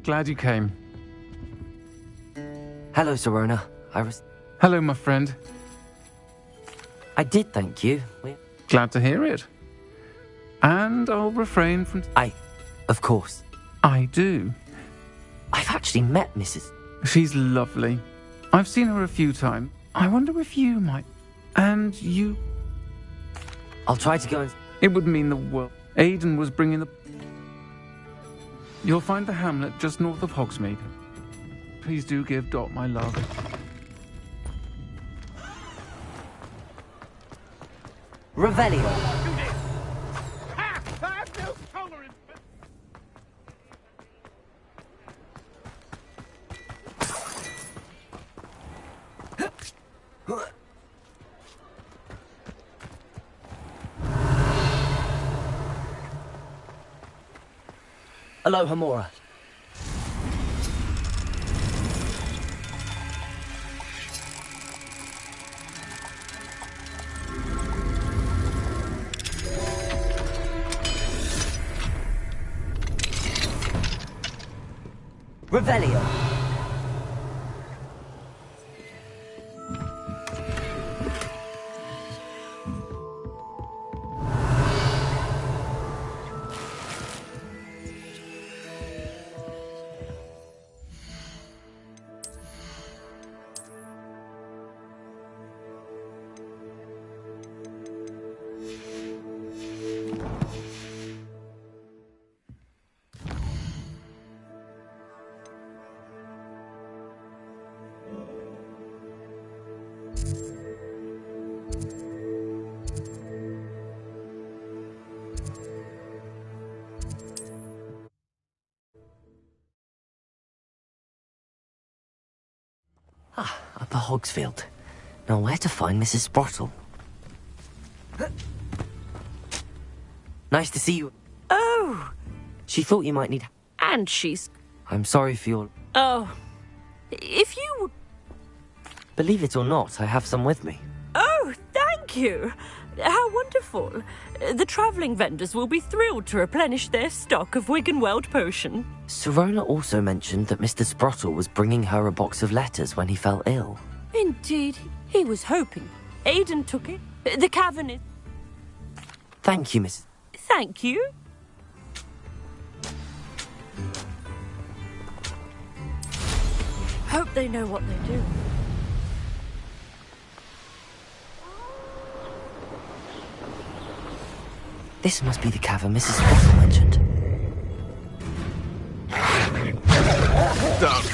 Glad you came. Hello, Sirona. Hello, my friend. I did thank you. Glad to hear it. And I'll refrain from... Of course. I do. I've actually met Mrs. She's lovely. I've seen her a few times. I wonder if you might... And you... I'll try to go and... It would mean the world. Aidan was bringing the... You'll find the hamlet just north of Hogsmeade. Please do give Dot my love. Revelio. Aloha Mora. Revelio. Upper Hogsfield. Now where to find Mrs. Sprottle? Nice to see you. Oh! She thought you might need... And she's... I'm sorry for your... Oh. If you... Believe it or not, I have some with me. Oh, thank you! How wonderful. The travelling vendors will be thrilled to replenish their stock of Wiggenweld potion. Sirona also mentioned that Mr. Sprottle was bringing her a box of letters when he fell ill. Indeed, he was hoping. Aidan took it. The cavern is... Thank you, Miss... Thank you. Hope they know what they do. This must be the cavern Mrs. Sprottle mentioned. Doug!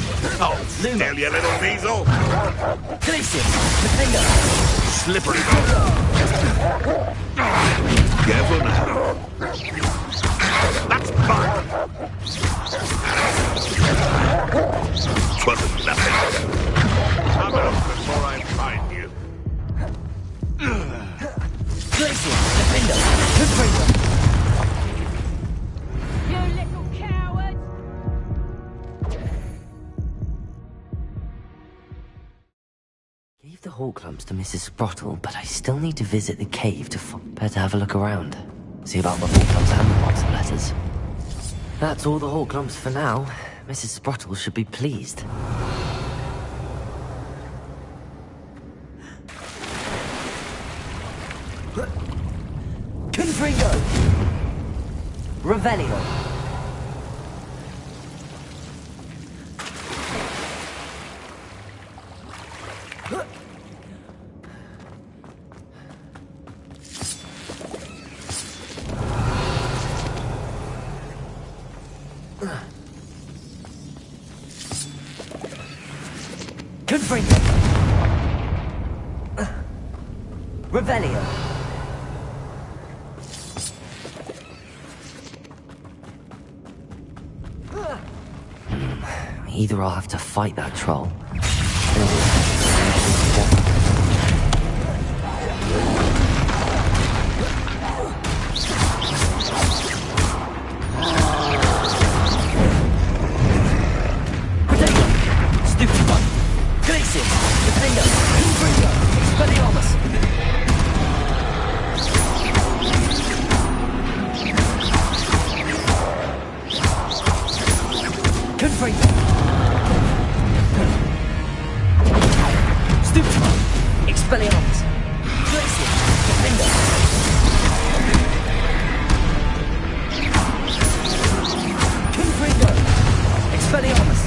Oh, still, you little weasel! Glacier! The finger! Slippery! Careful now. That's fine! Twasn't nothing. Come out before I find you. Glacier! The finger! The finger! You little coward! Gave the hawk lumps to Mrs. Sprottle, but I still need to visit the cave to better have a look around. See about the hawk lumps and the box of letters. That's all the hawk lumps for now. Mrs. Sprottle should be pleased. Confringo! Revelio! Confringo! Revelio! Either I'll have to fight that troll, stupid one! Glacier! Defender! Confringo! Expelliarmus! Confringo! Stupefy! Expelliarmus! Glacier! Defender! Confringo! Expelliarmus!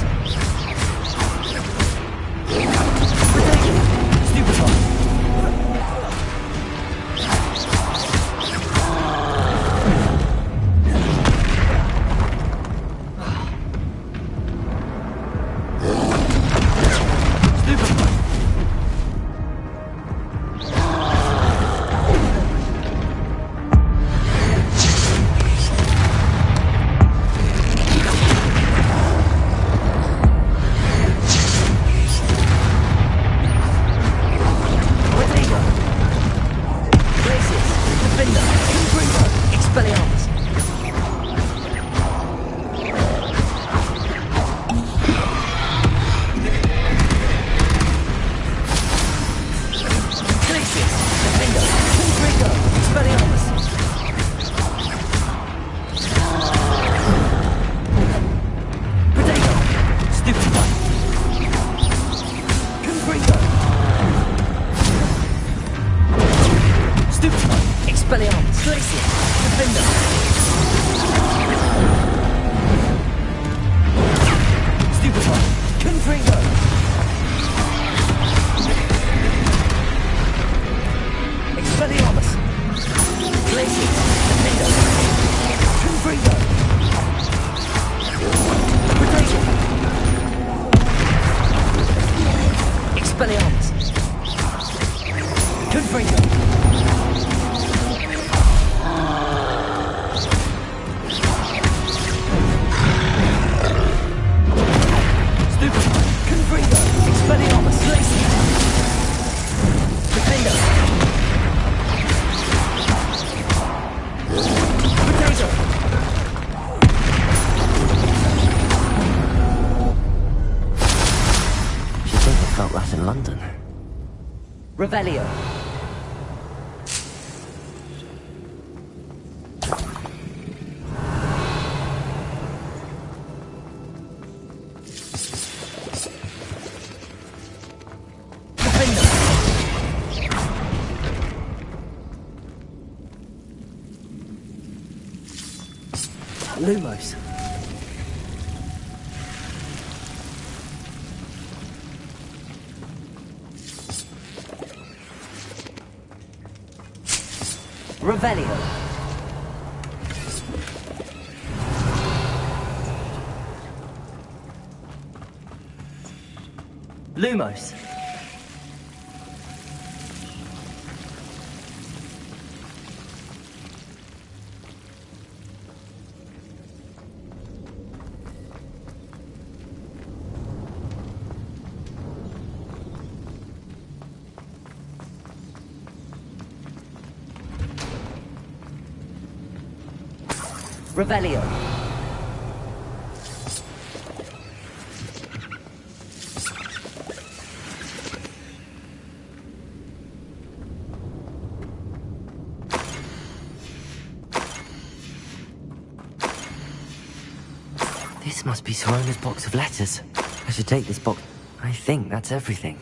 Stupefy! Revelio. Lumos. Revelio. Lumos. Revelio. This must be Sorona's box of letters. I should take this box. I think that's everything.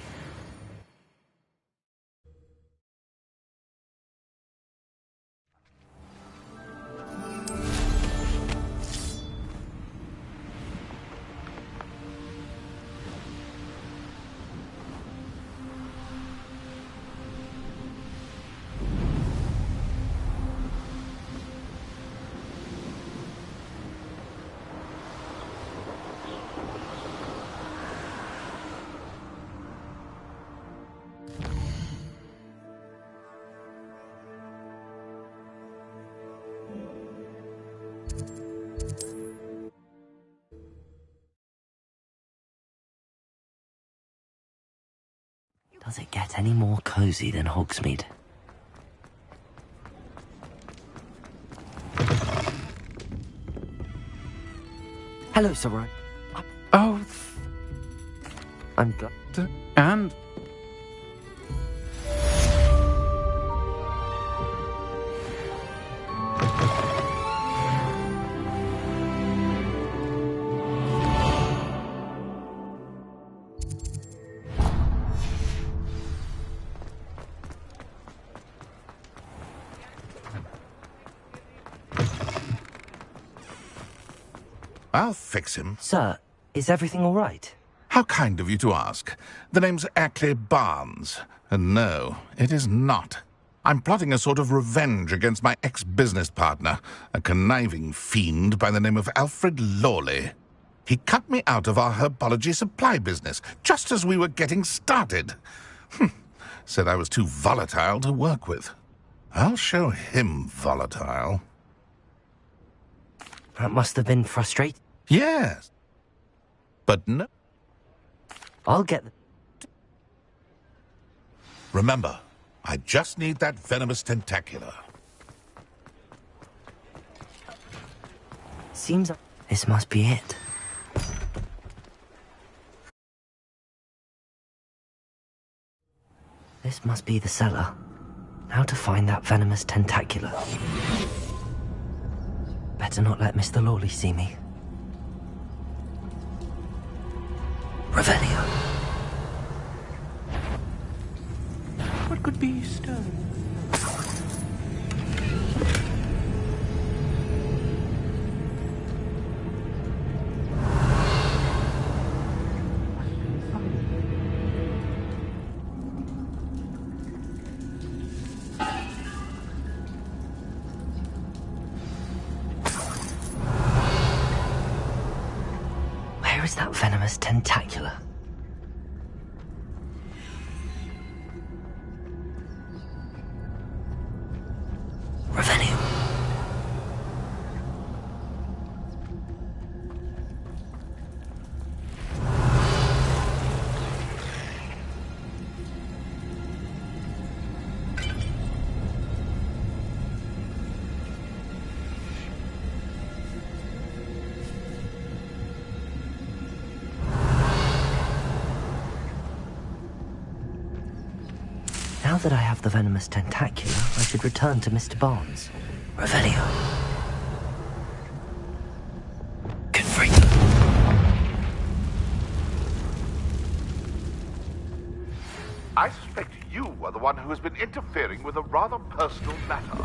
Does it get any more cozy than Hogsmeade? Hello, Soror. Oh, I'm glad. and I'll fix him. Sir, is everything all right? How kind of you to ask. The name's Ackley Barnes. And no, it is not. I'm plotting a sort of revenge against my ex-business partner, a conniving fiend by the name of Alfred Lawley. He cut me out of our herbology supply business, just as we were getting started. Said I was too volatile to work with. I'll show him volatile. That must have been frustrating. Yes. But no. I'll get... Remember, I just need that venomous tentacular. Seems like this must be it. This must be the cellar. How to find that venomous tentacular. Better not let Mr. Lawley see me. Revelio. What could be stone? Where is that venomous tentacular? Revelio. Now that I have the venomous tentacular, I should return to Mr. Barnes. Revelio. Confringo. I suspect you are the one who has been interfering with a rather personal matter.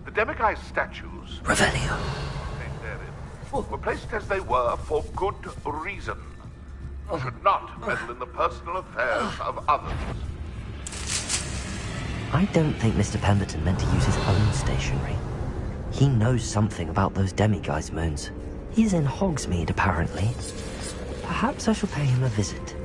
The Demiguise statues Revelio. were placed as they were for good reason. You should not meddle in the personal affairs of others. I don't think Mr. Pemberton meant to use his own stationery. He knows something about those Demiguise moons. He's in Hogsmeade, apparently. Perhaps I shall pay him a visit.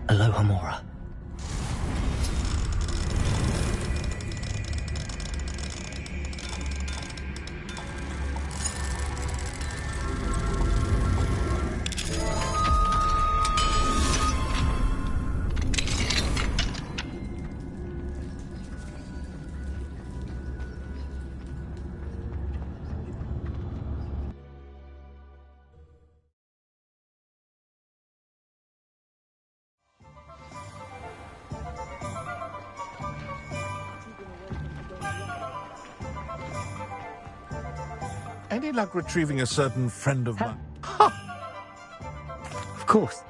Aloha Mora. Any luck retrieving a certain friend of mine? Of course.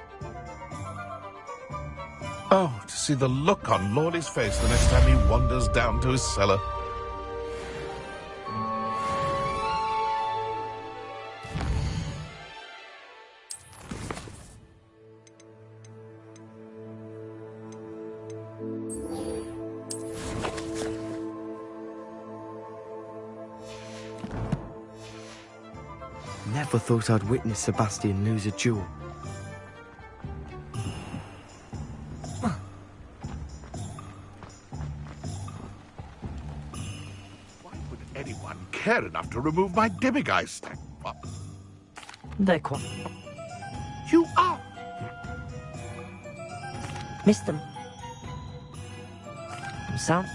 Oh, to see the look on Lawley's face the next time he wanders down to his cellar. Never thought I'd witness Sebastian lose a duel. Why would anyone care enough to remove my Demiguise stack? They're quite... You are... Missed them. Sound...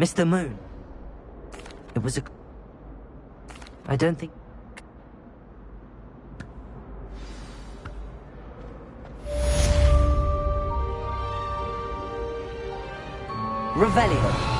Mr. Moon. It was a... I don't think... Revelio.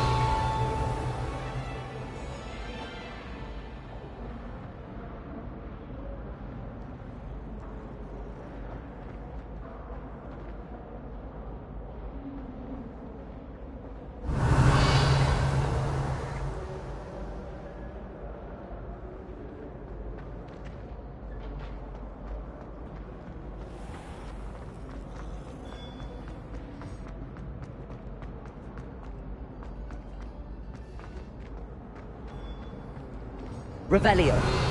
Revelio.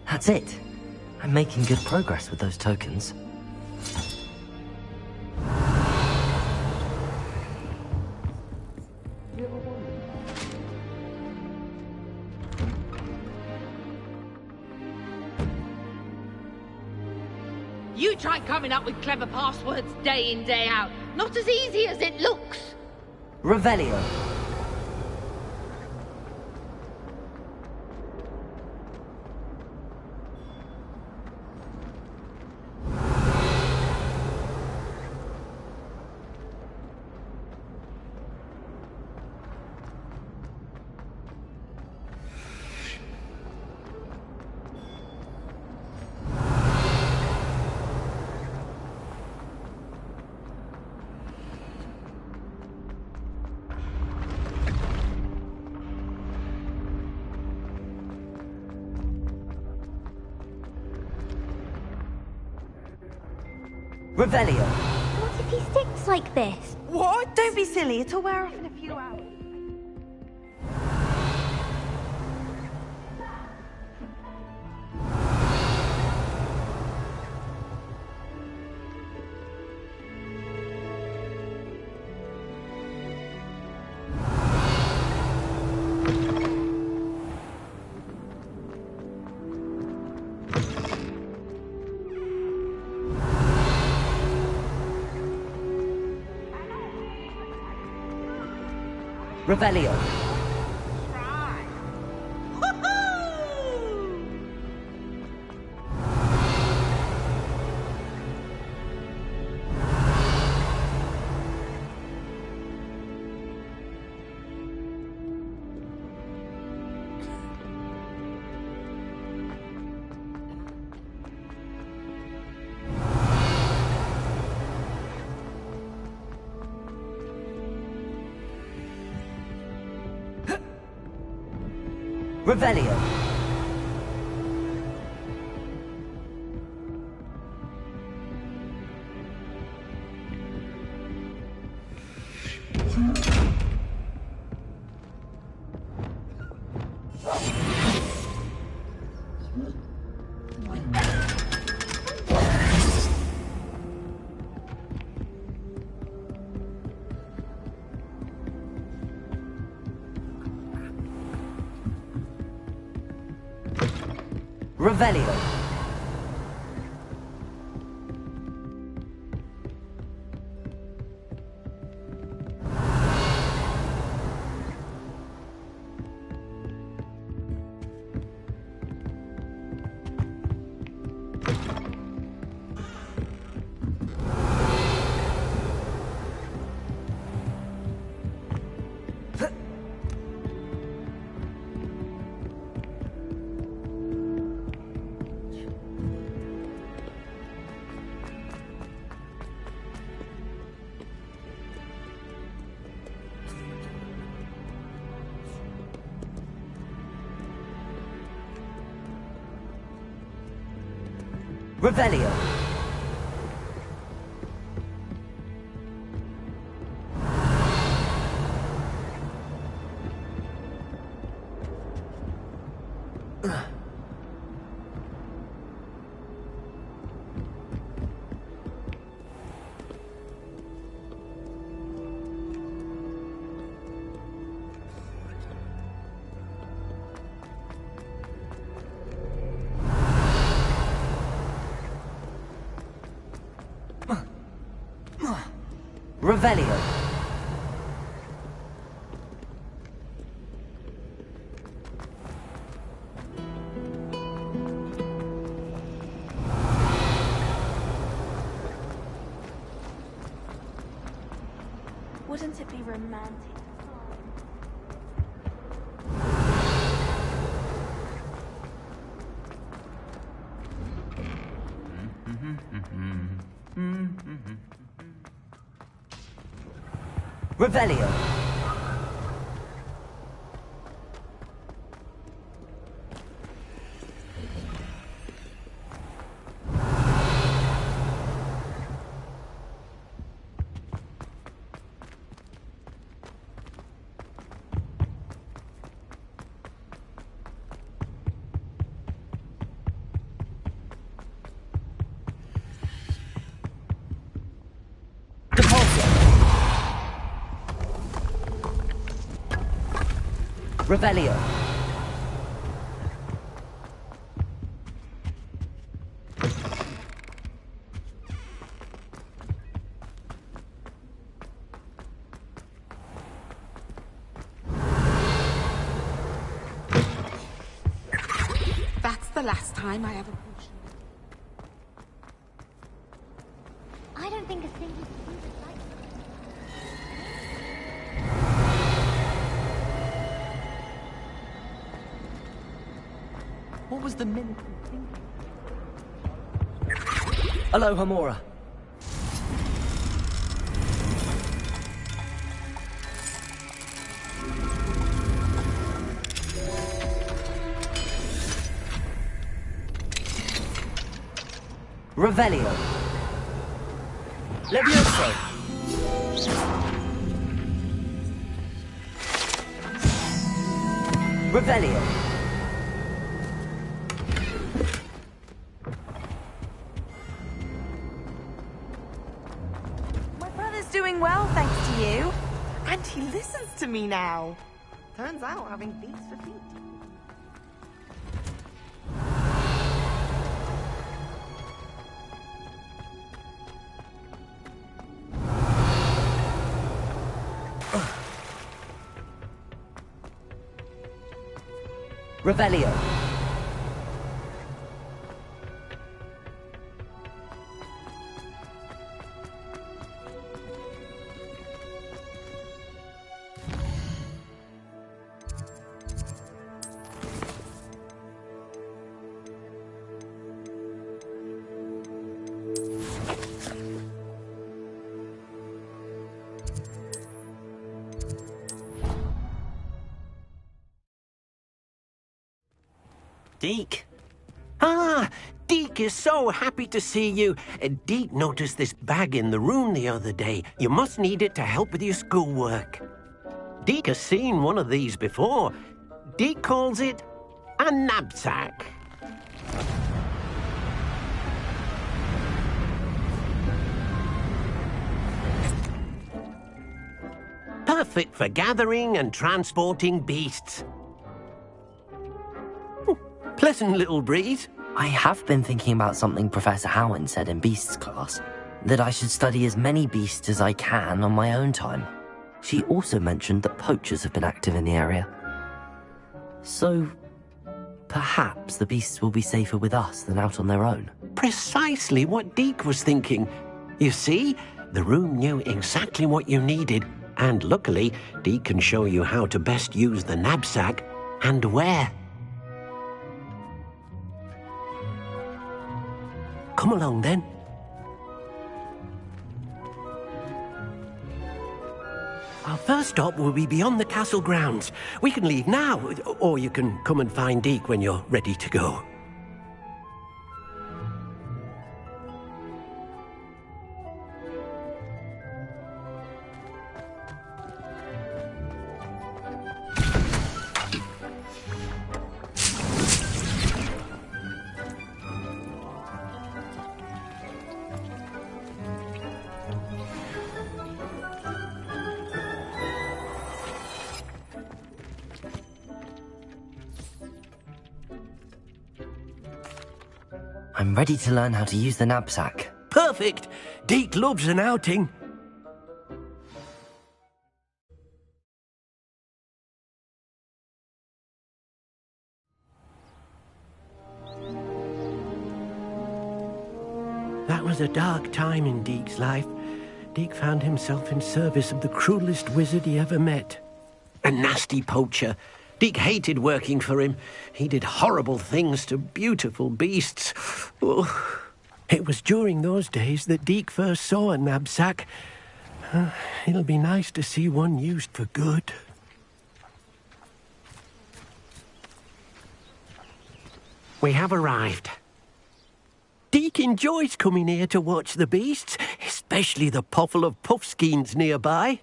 That's it. I'm making good progress with those tokens. You try coming up with clever passwords day in, day out. Not as easy as it looks. Revelio. Revelio. What if he sticks like this? What? Don't be silly, it'll wear off in a few hours. Revelio. Revelio. Revelio. Revelio. Revelio. Wouldn't it be romantic? Revelio. Revelio. That's the last time I have a potion. I don't think a single thing is like What was the min thinking? Hello, Hamora. Revelio. Levioso. Revelio. My brother's doing well, thanks to you. And he listens to me now. Turns out having beats for feet. Revelio. Deke? Ah, Deke is so happy to see you. Deke noticed this bag in the room the other day. You must need it to help with your schoolwork. Deke has seen one of these before. Deke calls it a knapsack. Perfect for gathering and transporting beasts. Pleasant little breeze. I have been thinking about something Professor Howard said in Beasts class, that I should study as many beasts as I can on my own time. She also mentioned that poachers have been active in the area. So, perhaps the beasts will be safer with us than out on their own. Precisely what Deke was thinking. You see, the room knew exactly what you needed, and luckily, Deke can show you how to best use the knapsack and where. Come along, then. Our first stop will be beyond the castle grounds. We can leave now, or you can come and find Deke when you're ready to go. I'm ready to learn how to use the knapsack. Perfect! Deke loves an outing. That was a dark time in Deke's life. Deke found himself in service of the cruelest wizard he ever met. A nasty poacher. Deke hated working for him. He did horrible things to beautiful beasts. Oh. It was during those days that Deke first saw a knapsack. It'll be nice to see one used for good. We have arrived. Deke enjoys coming here to watch the beasts, especially the potful of puffskeins nearby.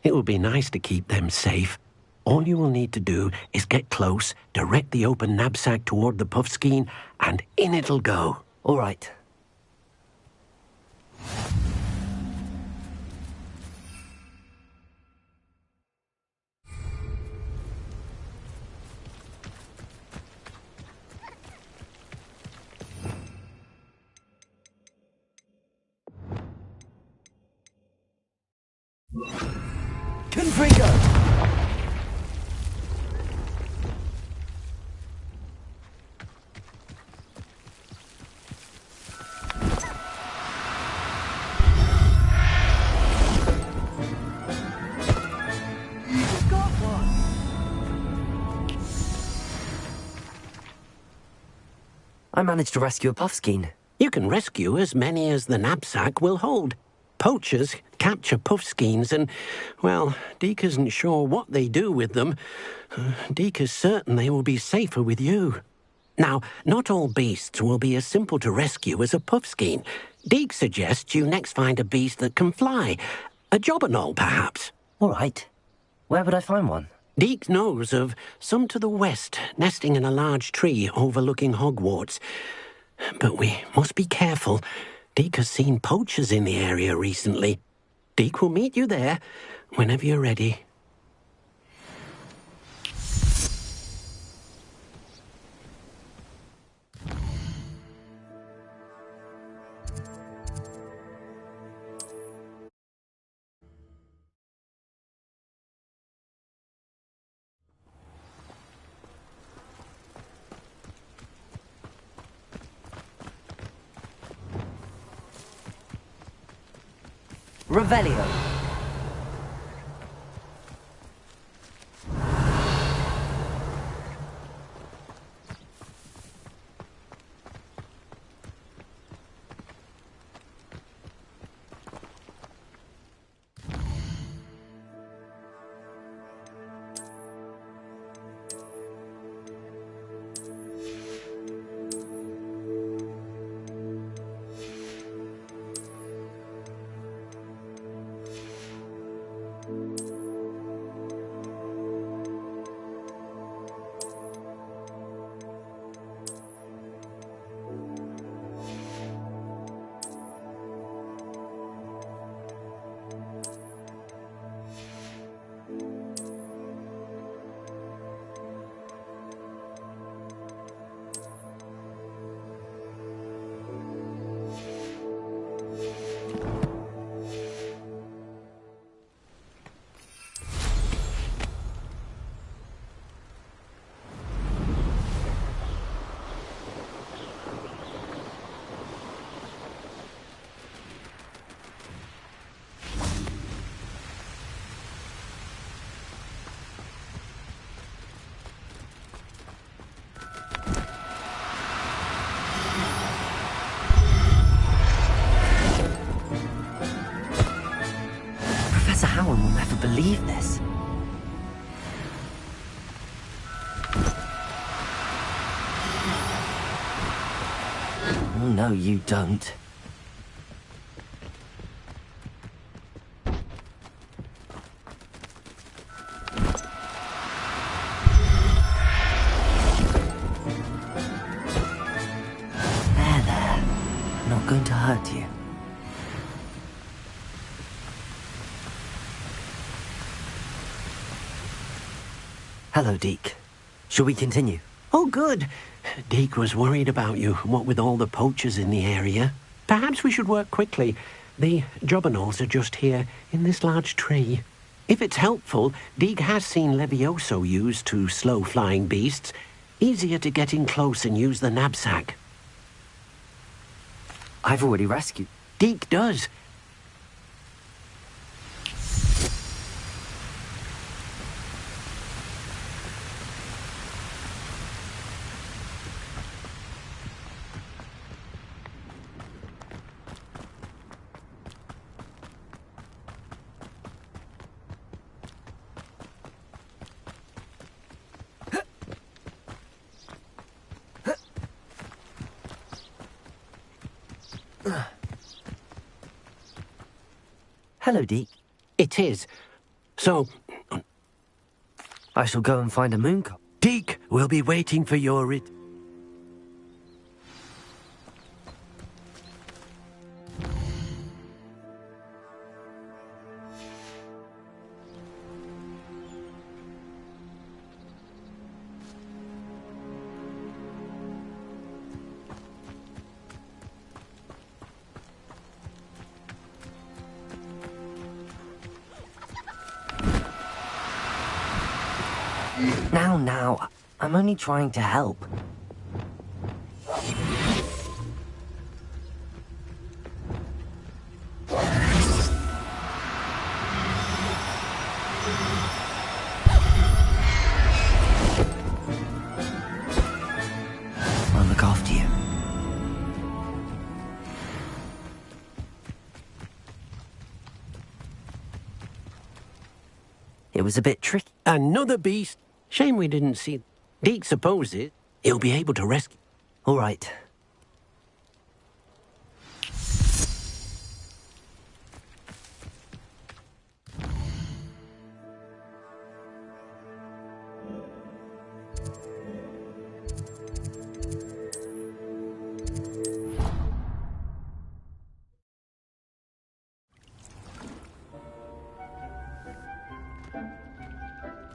It will be nice to keep them safe. All you will need to do is get close, direct the open knapsack toward the puffskein, and in it'll go. All right. Configure! I managed to rescue a puffskein. You can rescue as many as the knapsack will hold. Poachers capture puffskeins and, well, Deke isn't sure what they do with them. Deke is certain they will be safer with you. Now, not all beasts will be as simple to rescue as a puffskein. Deke suggests you next find a beast that can fly. A jobberknoll, perhaps. All right. Where would I find one? Deke knows of some to the west, nesting in a large tree overlooking Hogwarts. But we must be careful. Deke has seen poachers in the area recently. Deke will meet you there whenever you're ready. Revelio. Professor Howard will never believe this. Oh, no, you don't. There. I'm not going to hurt you. Hello, Deke. Shall we continue? Oh, good. Deke was worried about you, what with all the poachers in the area. Perhaps we should work quickly. The jobberknolls are just here, in this large tree. If it's helpful, Deke has seen Levioso used to slow flying beasts. Easier to get in close and use the knapsack. I've already rescued. Deke does. Hello, Deke. It is. So, I shall go and find a moon cop. Deke will be waiting for your Now, I'm only trying to help. I'll look after you. It was a bit tricky. Another beast. Shame we didn't see. Deke supposes he'll be able to rescue. All right.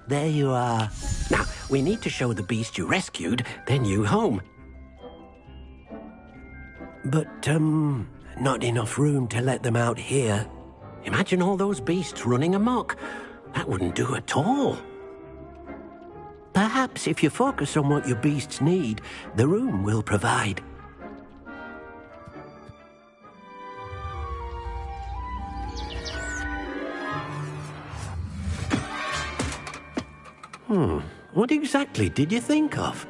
There you are. Now, we need to show the beast you rescued their new home. But, not enough room to let them out here. Imagine all those beasts running amok. That wouldn't do at all. Perhaps if you focus on what your beasts need, the room will provide. What exactly did you think of?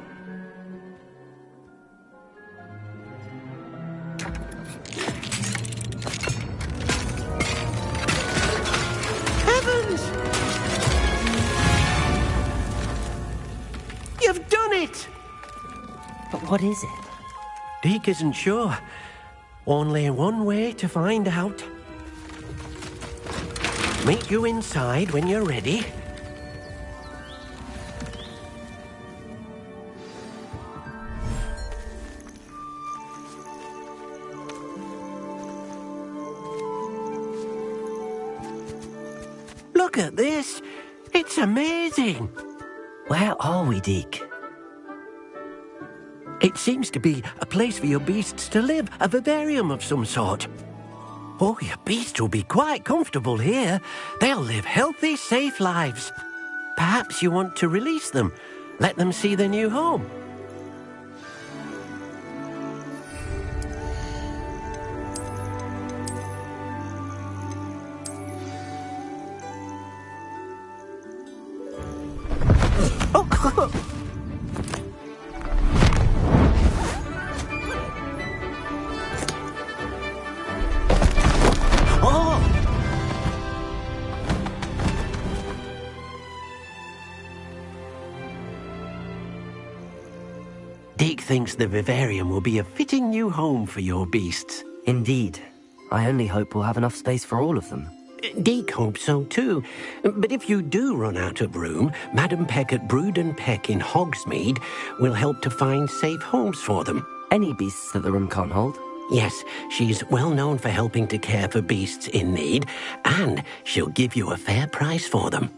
Heavens! You've done it! But what is it? Deke isn't sure. Only one way to find out. Meet you inside when you're ready. Look at this. It's amazing. Where are we, Deke? It seems to be a place for your beasts to live, a vivarium of some sort. Oh, your beasts will be quite comfortable here. They'll live healthy, safe lives. Perhaps you want to release them, let them see their new home. Deke thinks the vivarium will be a fitting new home for your beasts. Indeed. I only hope we'll have enough space for all of them. Deke hopes so too. But if you do run out of room, Madam Peck at Brood and Peck in Hogsmeade will help to find safe homes for them. Any beasts that the room can't hold? Yes, she's well known for helping to care for beasts in need, and she'll give you a fair price for them.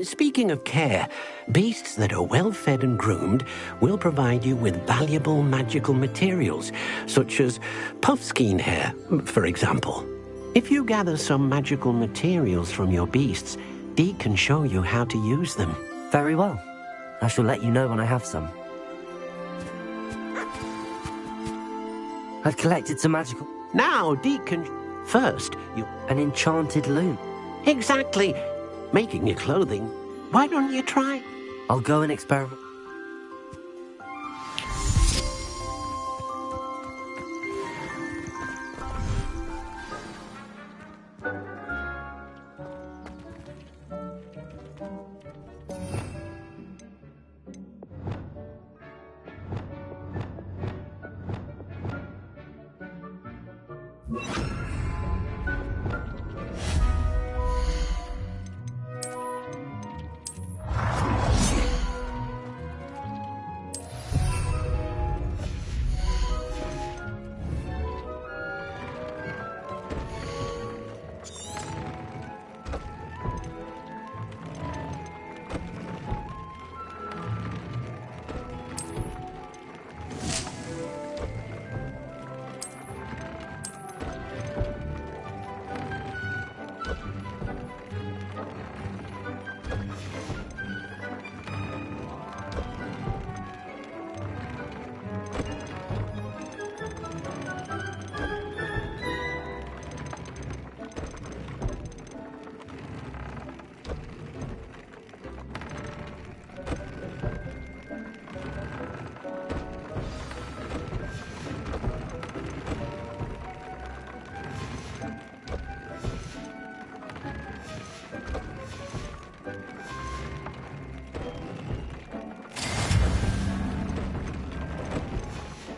Speaking of care, beasts that are well fed and groomed will provide you with valuable magical materials, such as puffskein hair, for example. If you gather some magical materials from your beasts, Deke can show you how to use them. Very well. I shall let you know when I have some. I've collected some magical... Now, Deacon, first, you... An enchanted loom. Exactly. Making your clothing. Why don't you try? I'll go and experiment.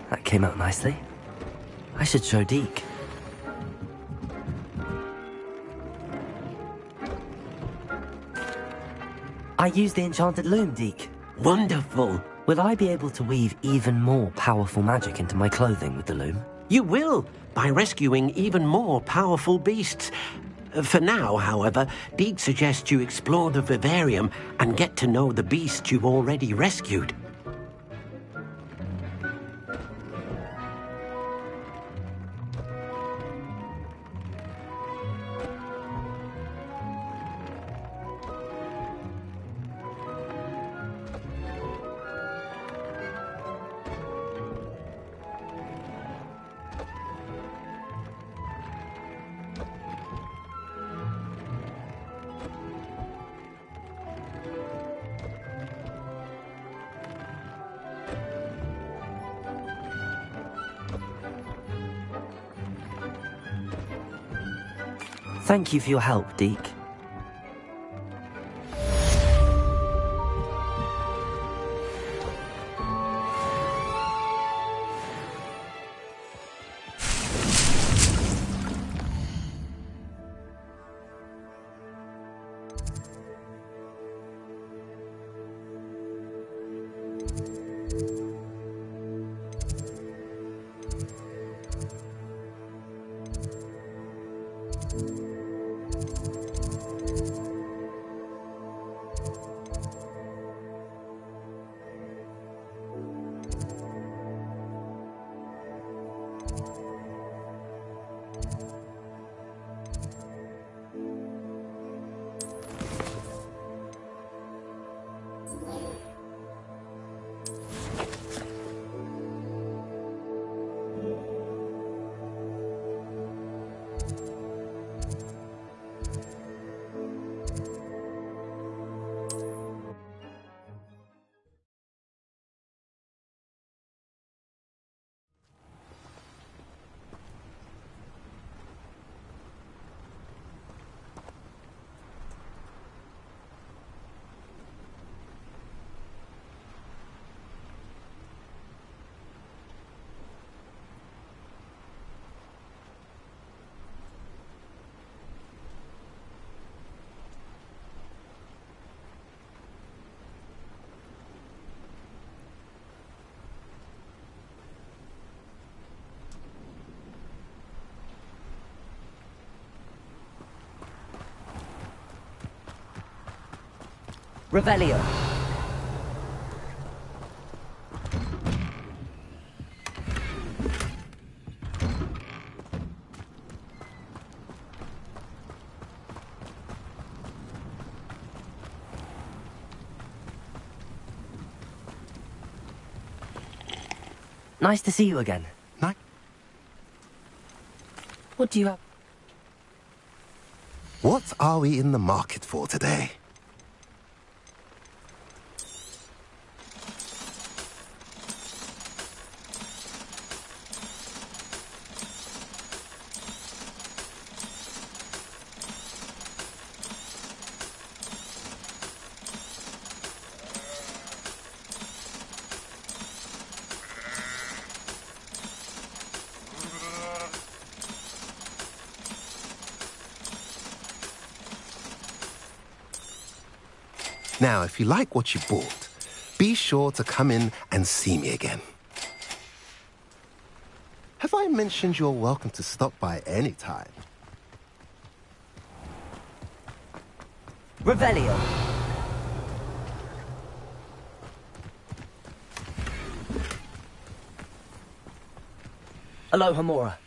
That came out nicely. I should show Deke. I used the enchanted loom, Deke. Wonderful. Will I be able to weave even more powerful magic into my clothing with the loom? You will, by rescuing even more powerful beasts. For now, however, Deke suggests you explore the vivarium and get to know the beasts you've already rescued. Thank you for your help, Deke. Revelio. Nice to see you again. What do you have? What are we in the market for today? Now, if you like what you bought, be sure to come in and see me again. Have I mentioned you're welcome to stop by any time? Revelio. Aloha Mora.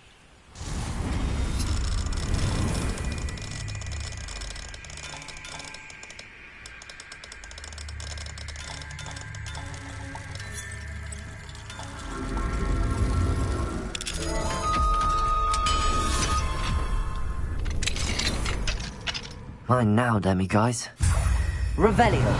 Mine now, demi-guys. Revelio.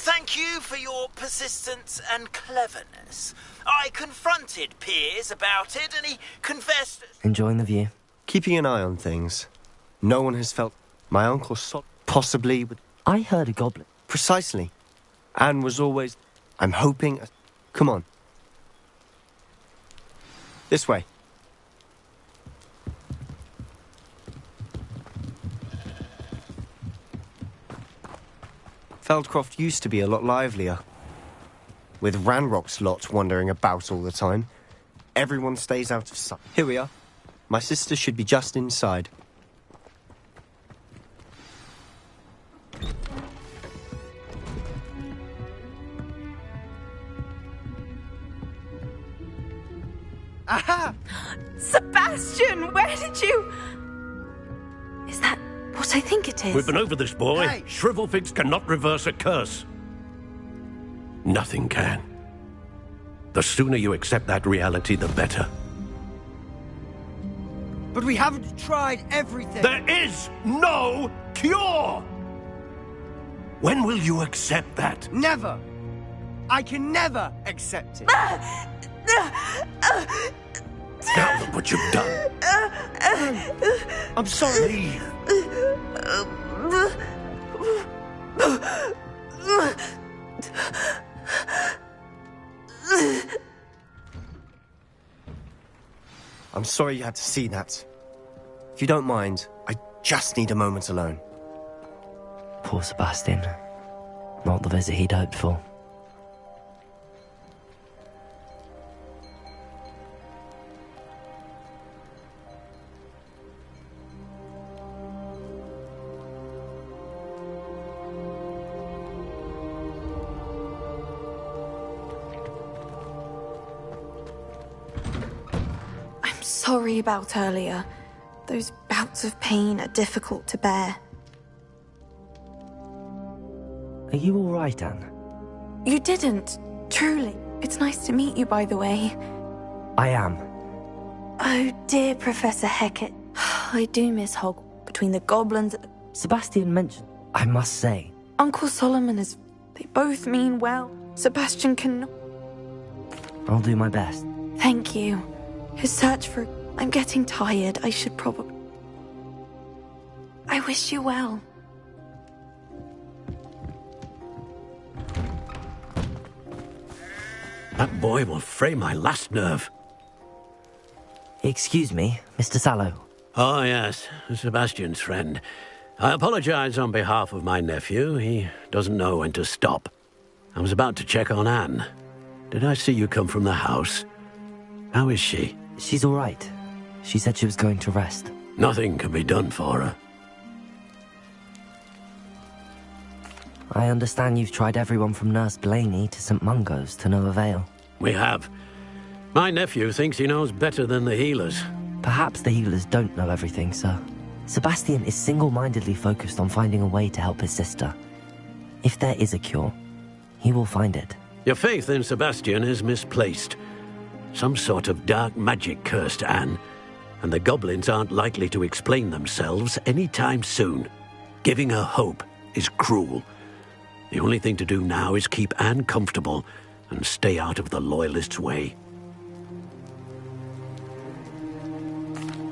Thank you for your persistence and cleverness. I confronted Piers about it, and he confessed... Enjoying the view? Keeping an eye on things. No one has felt... My uncle possibly... I heard a goblin. Precisely. Anne was always... I'm hoping... Come on. This way. Feldcroft used to be a lot livelier. With Ranrock's lot wandering about all the time. Everyone stays out of sight. Here we are. My sister should be just inside. Aha! Sebastian, where did you... Is that what I think it is? We've been over this, boy. Hey. Shrivelfigs cannot reverse a curse. Nothing can. The sooner you accept that reality, the better. But we haven't tried everything. There is no cure! When will you accept that? Never. I can never accept it. Now look what you've done. I'm sorry. I'm sorry you had to see that. If you don't mind, I just need a moment alone. Poor Sebastian. Not the visit he'd hoped for. I'm sorry about earlier. Those bouts of pain are difficult to bear. Are you all right, Anne? You didn't, truly. It's nice to meet you, by the way. I am. Oh, dear Professor Hecat. I do miss Hogwarts. Between the goblins... Sebastian mentioned... I must say... Uncle Solomon is... They both mean well. Sebastian can... I'll do my best. Thank you. His search for... I'm getting tired. I should probably... I wish you well. That boy will fray my last nerve. Excuse me, Mr. Sallow. Oh, yes, Sebastian's friend. I apologize on behalf of my nephew. He doesn't know when to stop. I was about to check on Anne. Did I see you come from the house? How is she? She's all right. She said she was going to rest. Nothing can be done for her. I understand you've tried everyone from Nurse Blaney to St. Mungo's to no avail. We have. My nephew thinks he knows better than the healers. Perhaps the healers don't know everything, sir. Sebastian is single-mindedly focused on finding a way to help his sister. If there is a cure, he will find it. Your faith in Sebastian is misplaced. Some sort of dark magic cursed Anne, and the goblins aren't likely to explain themselves anytime soon. Giving her hope is cruel. The only thing to do now is keep Anne comfortable and stay out of the Loyalists' way.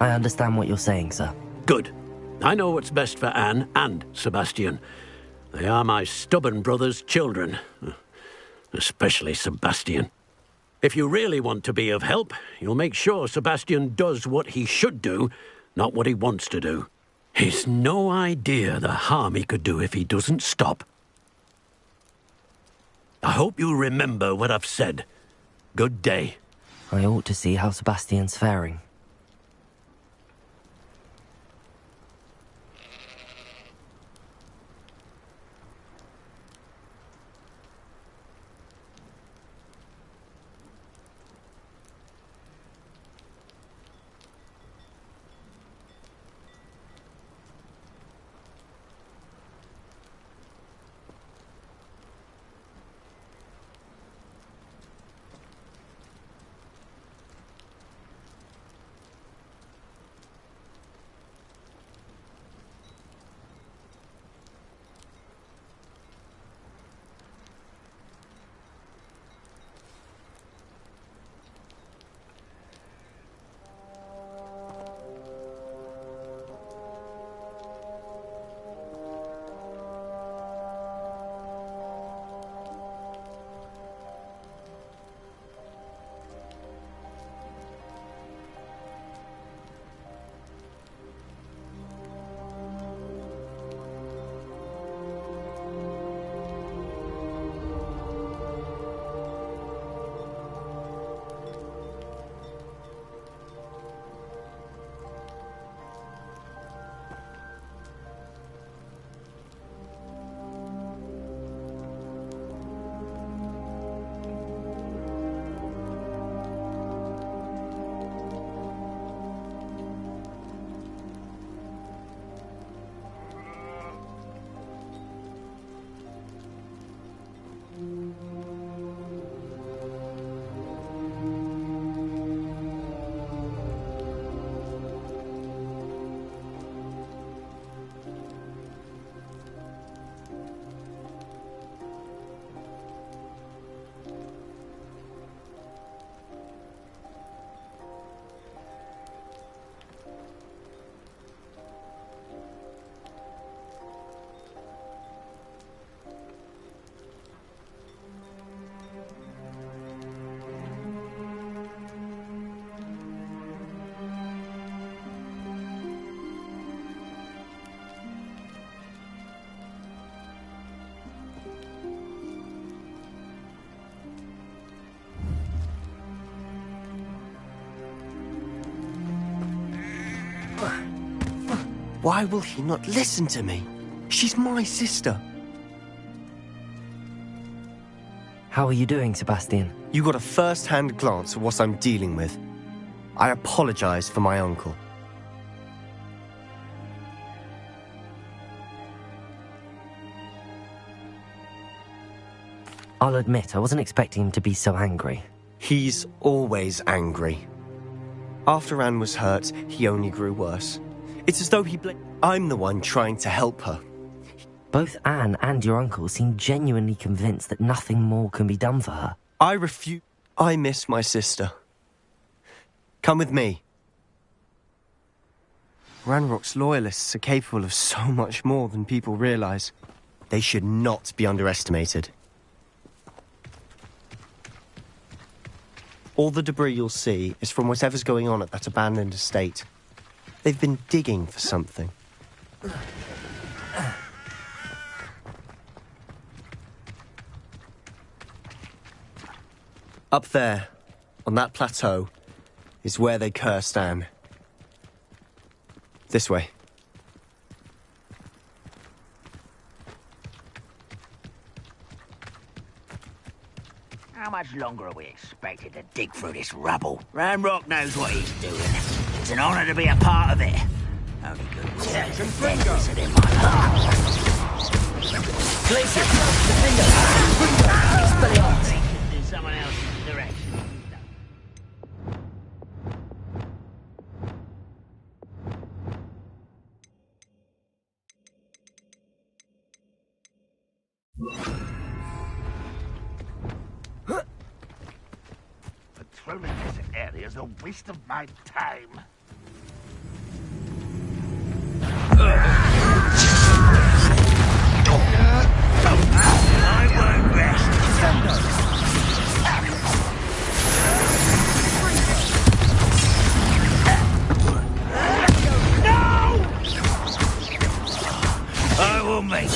I understand what you're saying, sir. Good. I know what's best for Anne and Sebastian. They are my stubborn brother's children. Especially Sebastian. If you really want to be of help, you'll make sure Sebastian does what he should do, not what he wants to do. He's no idea the harm he could do if he doesn't stop. I hope you'll remember what I've said. Good day. I ought to see how Sebastian's faring. Why will he not listen to me? She's my sister. How are you doing, Sebastian? You got a first-hand glance at what I'm dealing with. I apologize for my uncle. I'll admit, I wasn't expecting him to be so angry. He's always angry. After Anne was hurt, he only grew worse. It's as though I'm the one trying to help her. Both Anne and your uncle seem genuinely convinced that nothing more can be done for her. I refuse. I miss my sister. Come with me. Ranrock's loyalists are capable of so much more than people realize. They should not be underestimated. All the debris you'll see is from whatever's going on at that abandoned estate. They've been digging for something. Up there, on that plateau, is where they cursed Anne. This way. How much longer are we expected to dig through this rubble? Ranrock knows what he's doing. It's an honor to be a part of it. Only good words are in my heart. Glacier! Expelliarmus! In someone else's direction. Patrolling this area is a waste of my time. I won't rest. No! I will make it.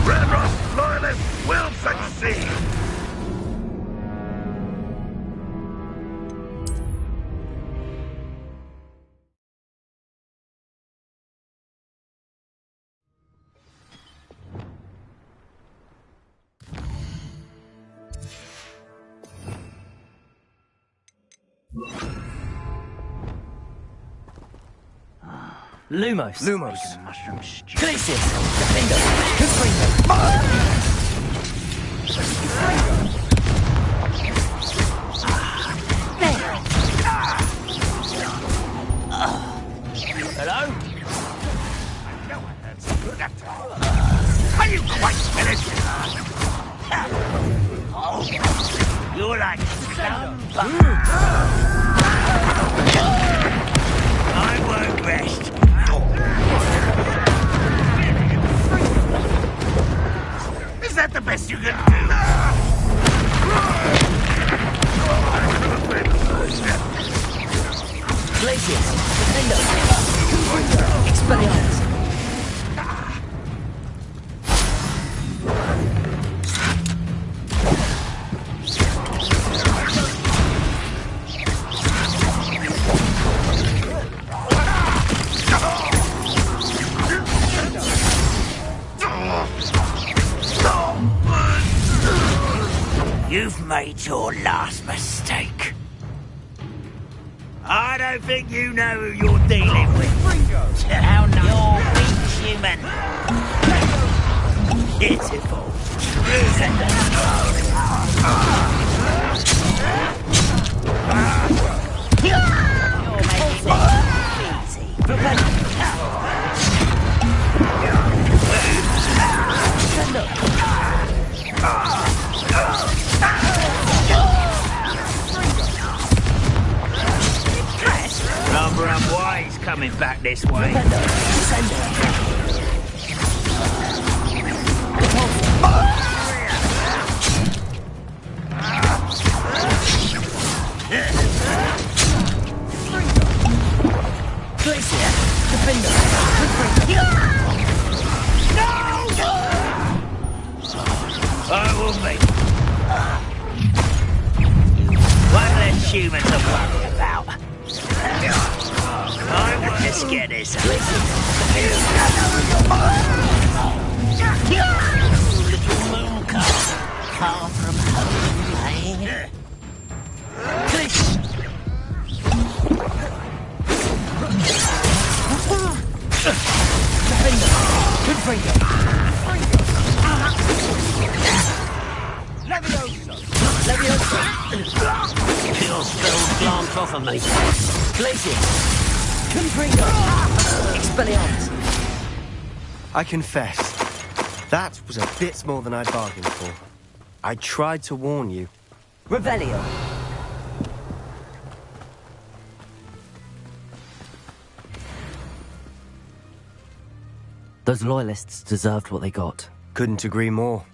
Ranrock's loyalists will succeed! Lumos! Mushroom stew. Glacius! Defender! Confringo! Hello? Are you quite finished? Oh, you're like I won't rest. Is that the best you can do? Glacius! Defender! Confringo! Expelliarmus! You've made your last mistake. I don't think you know who you're dealing with. How you're weak human. Pitiful. You're making it easy. Number I'm wise coming back this way. Glacier! Defender! I will make it. One less humans are worried about. Let's get this. Little moon far from home, eh? Good finger. Your spell glance off of me. Glacius. Confringo. Expelliarmus. I confess, that was a bit more than I'd bargained for. I tried to warn you. Revelio. Those loyalists deserved what they got. Couldn't agree more.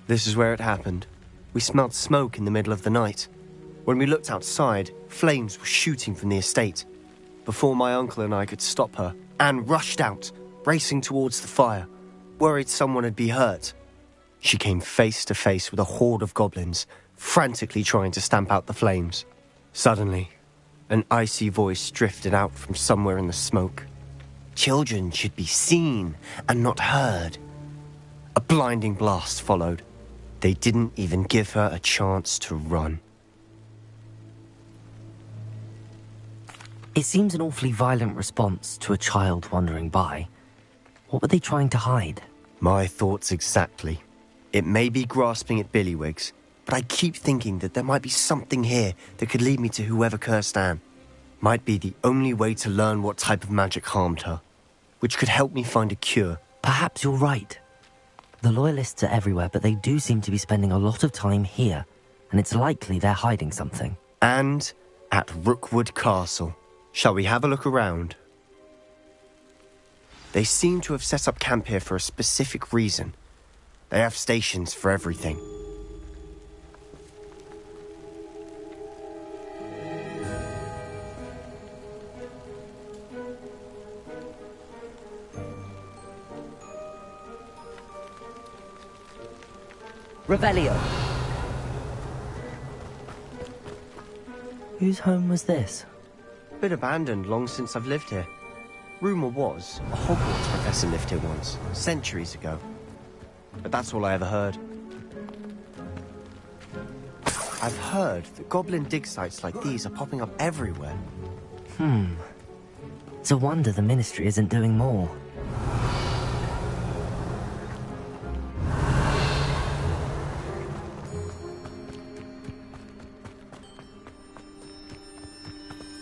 This is where it happened. We smelled smoke in the middle of the night. When we looked outside, flames were shooting from the estate. Before my uncle and I could stop her, Anne rushed out, racing towards the fire, worried someone had been hurt. She came face to face with a horde of goblins, frantically trying to stamp out the flames. Suddenly, an icy voice drifted out from somewhere in the smoke. Children should be seen and not heard. A blinding blast followed. They didn't even give her a chance to run. It seems an awfully violent response to a child wandering by. What were they trying to hide? My thoughts exactly. It may be grasping at Billywigs, but I keep thinking that there might be something here that could lead me to whoever cursed Anne. Might be the only way to learn what type of magic harmed her, which could help me find a cure. Perhaps you're right. The Loyalists are everywhere, but they do seem to be spending a lot of time here, and it's likely they're hiding something. And at Rookwood Castle. Shall we have a look around? They seem to have set up camp here for a specific reason. They have stations for everything. Revelio. Whose home was this? Been abandoned long since I've lived here. Rumour was a Hogwarts professor lived here once, centuries ago. But that's all I ever heard. I've heard that goblin dig sites like these are popping up everywhere. It's a wonder the Ministry isn't doing more.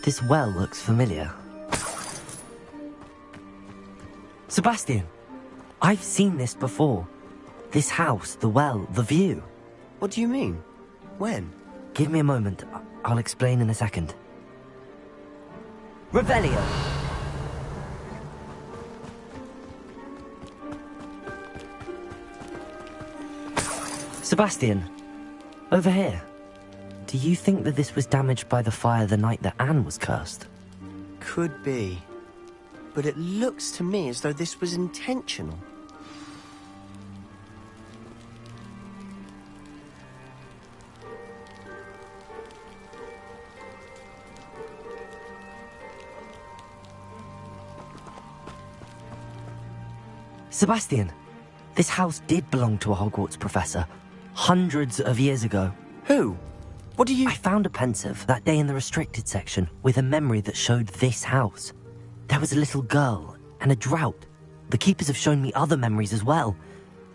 This well looks familiar. Sebastian! I've seen this before. This house, the well, the view. What do you mean? When? Give me a moment. I'll explain in a second. Revelio. Sebastian, over here. Do you think that this was damaged by the fire the night that Anne was cursed? Could be. But it looks to me as though this was intentional. Sebastian, this house did belong to a Hogwarts professor, hundreds of years ago. Who? What do you... I found a pensive that day in the restricted section with a memory that showed this house. There was a little girl and a drought. The keepers have shown me other memories as well.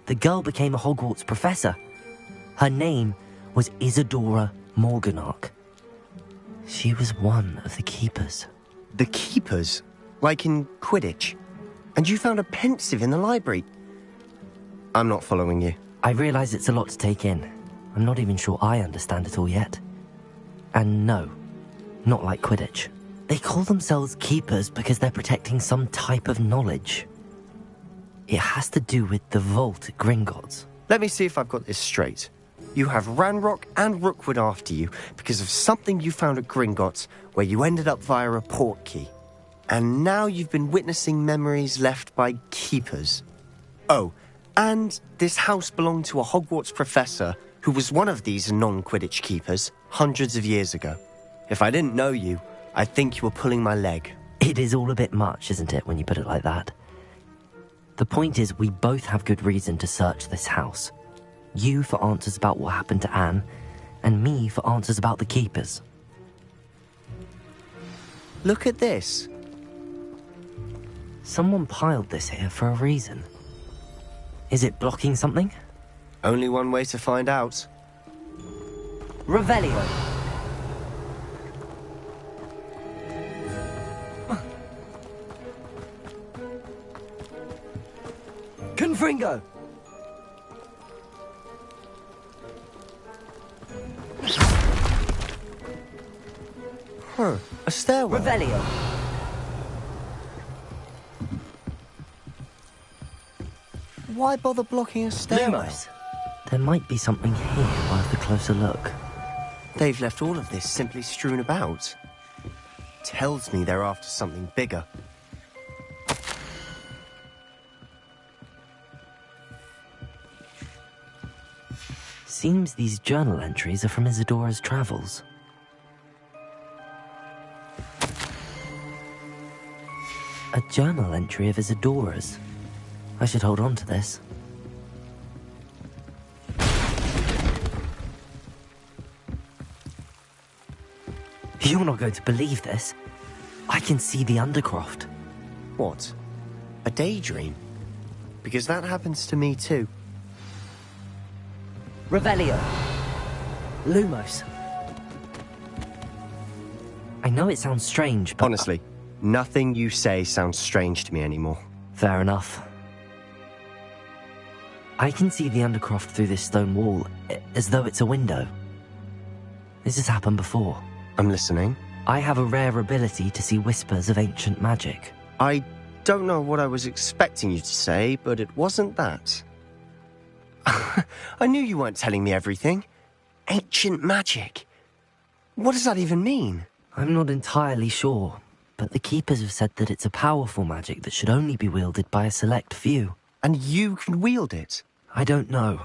The girl became a Hogwarts professor. Her name was Isadora Morganach. She was one of the keepers. The keepers? Like in Quidditch? And you found a pensive in the library? I'm not following you. I realise it's a lot to take in. I'm not even sure I understand it all yet. And no, not like Quidditch. They call themselves keepers because they're protecting some type of knowledge. It has to do with the vault at Gringotts. Let me see if I've got this straight. You have Ranrock and Rookwood after you because of something you found at Gringotts where you ended up via a portkey. And now you've been witnessing memories left by keepers. Oh, and this house belonged to a Hogwarts professor who was one of these non-Quidditch keepers hundreds of years ago. If I didn't know you, I'd think you were pulling my leg. It is all a bit much, isn't it, when you put it like that? The point is, we both have good reason to search this house. You for answers about what happened to Anne, and me for answers about the keepers. Look at this. Someone piled this here for a reason. Is it blocking something? Only one way to find out. Revelio. Confringo. Huh, a stairwell. Revelio. Why bother blocking a stairwell? Lumos. There might be something here worth a closer look. They've left all of this simply strewn about. Tells me they're after something bigger. Seems these journal entries are from Isadora's travels. A journal entry of Isadora's. I should hold on to this. You're not going to believe this. I can see the Undercroft. What? A daydream? Because that happens to me too. Revelio. Lumos. I know it sounds strange, but... Honestly, nothing you say sounds strange to me anymore. Fair enough. I can see the Undercroft through this stone wall, as though it's a window. This has happened before. I'm listening. I have a rare ability to see whispers of ancient magic. I don't know what I was expecting you to say, but it wasn't that. I knew you weren't telling me everything. Ancient magic. What does that even mean? I'm not entirely sure, but the Keepers have said that it's a powerful magic that should only be wielded by a select few. And you can wield it? I don't know,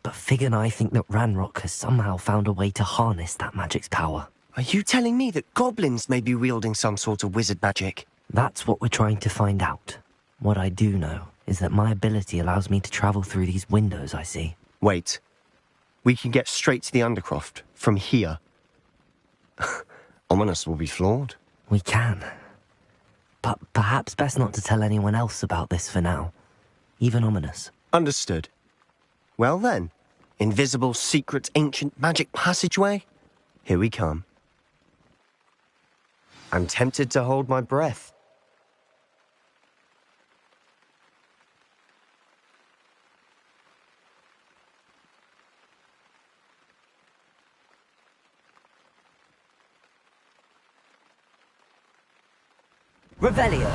but Fig and I think that Ranrock has somehow found a way to harness that magic's power. Are you telling me that goblins may be wielding some sort of wizard magic? That's what we're trying to find out. What I do know is that my ability allows me to travel through these windows I see. Wait. We can get straight to the Undercroft from here. Ominous will be flawed. We can. But perhaps best not to tell anyone else about this for now. Even Ominous. Understood. Well then, invisible, secret, ancient magic passageway? Here we come. I'm tempted to hold my breath. Revelio.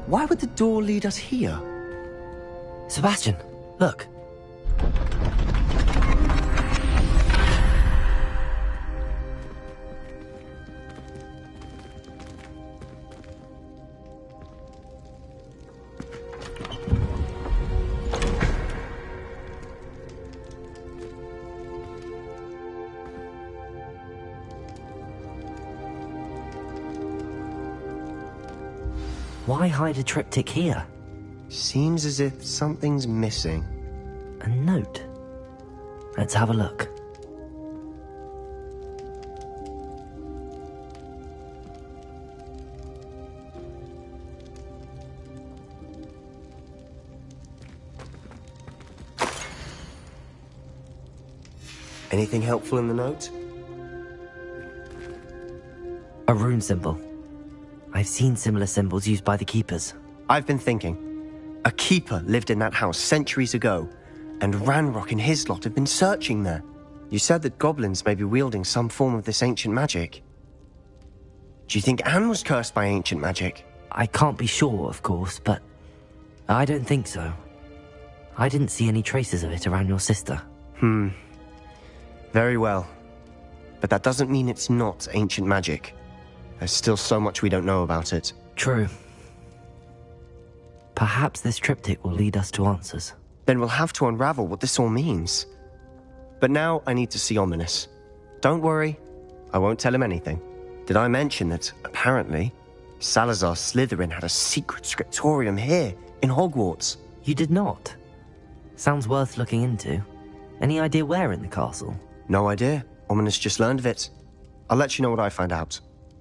Why would the door lead us here? Sebastian, look. Why hide a triptych here? Seems as if something's missing. A note. Let's have a look. Anything helpful in the note? A rune symbol. I've seen similar symbols used by the Keepers. I've been thinking. A keeper lived in that house centuries ago, and Ranrock and his lot have been searching there. You said that goblins may be wielding some form of this ancient magic. Do you think Anne was cursed by ancient magic? I can't be sure, of course, but I don't think so. I didn't see any traces of it around your sister. Very well. But that doesn't mean it's not ancient magic. There's still so much we don't know about it. True. Perhaps this triptych will lead us to answers. Then we'll have to unravel what this all means. But now I need to see Ominous. Don't worry, I won't tell him anything. Did I mention that, apparently, Salazar Slytherin had a secret scriptorium here, in Hogwarts? You did not? Sounds worth looking into. Any idea where in the castle? No idea. Ominous just learned of it. I'll let you know what I find out.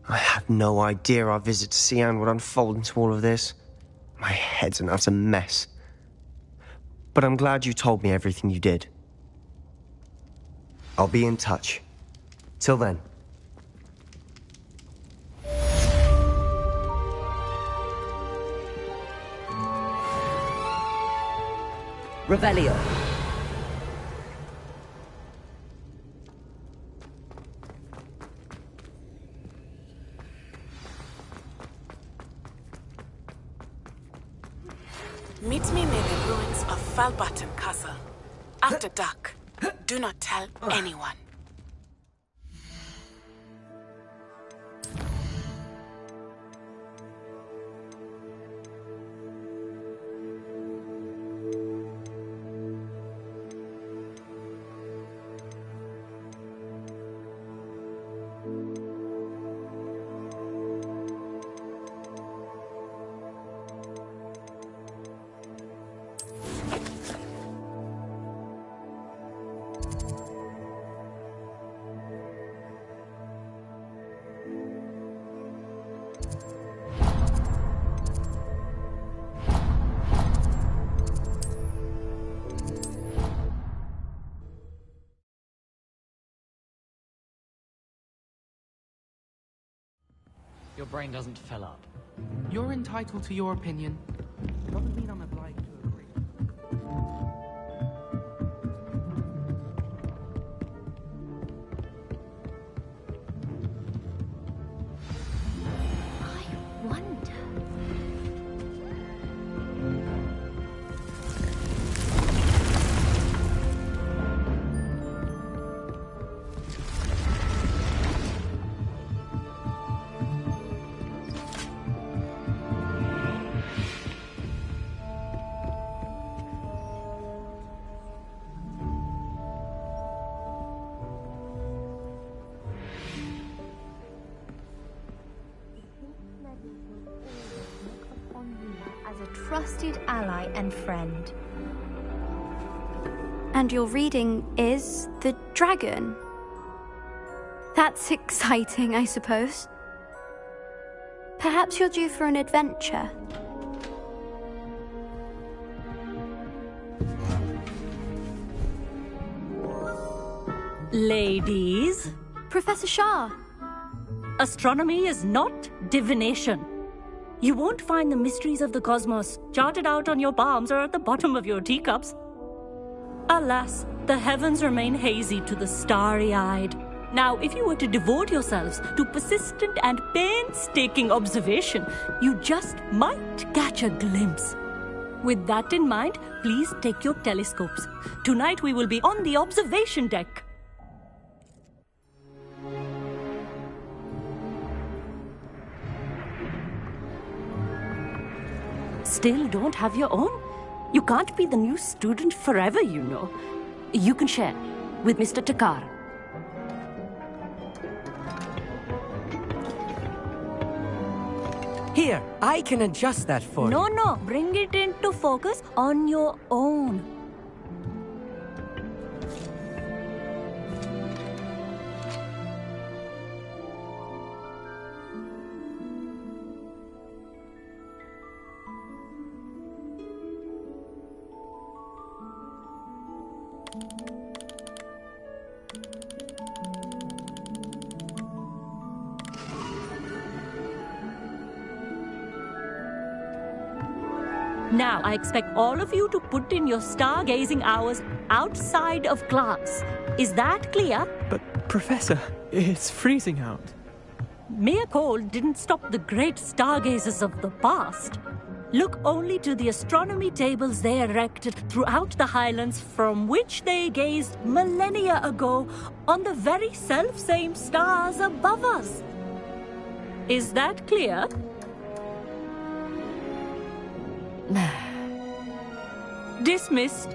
I had no idea our visit to Cian would unfold into all of this. My head's an utter mess. But I'm glad you told me everything you did. I'll be in touch. Till then. Revelio. Meet me near the ruins of Falbutton Castle. After dark. Do not tell anyone. Your brain doesn't fill up. You're entitled to your opinion. Doesn't mean I'm obliged to agree. I wonder. As a trusted ally and friend. And your reading is the dragon. That's exciting, I suppose. Perhaps you're due for an adventure. Ladies. Professor Shah. Astronomy is not divination. You won't find the mysteries of the cosmos charted out on your palms or at the bottom of your teacups. Alas, the heavens remain hazy to the starry-eyed. Now, if you were to devote yourselves to persistent and painstaking observation, you just might catch a glimpse. With that in mind, please take your telescopes. Tonight we will be on the observation deck. Still don't have your own? You can't be the new student forever, you know. You can share with Mr. Takar. Here, I can adjust that for you. No, bring it into focus on your own. Now, I expect all of you to put in your stargazing hours outside of class. Is that clear? But, Professor, it's freezing out. Mere cold didn't stop the great stargazers of the past. Look only to the astronomy tables they erected throughout the Highlands, from which they gazed millennia ago on the very self-same stars above us. Is that clear? Dismissed.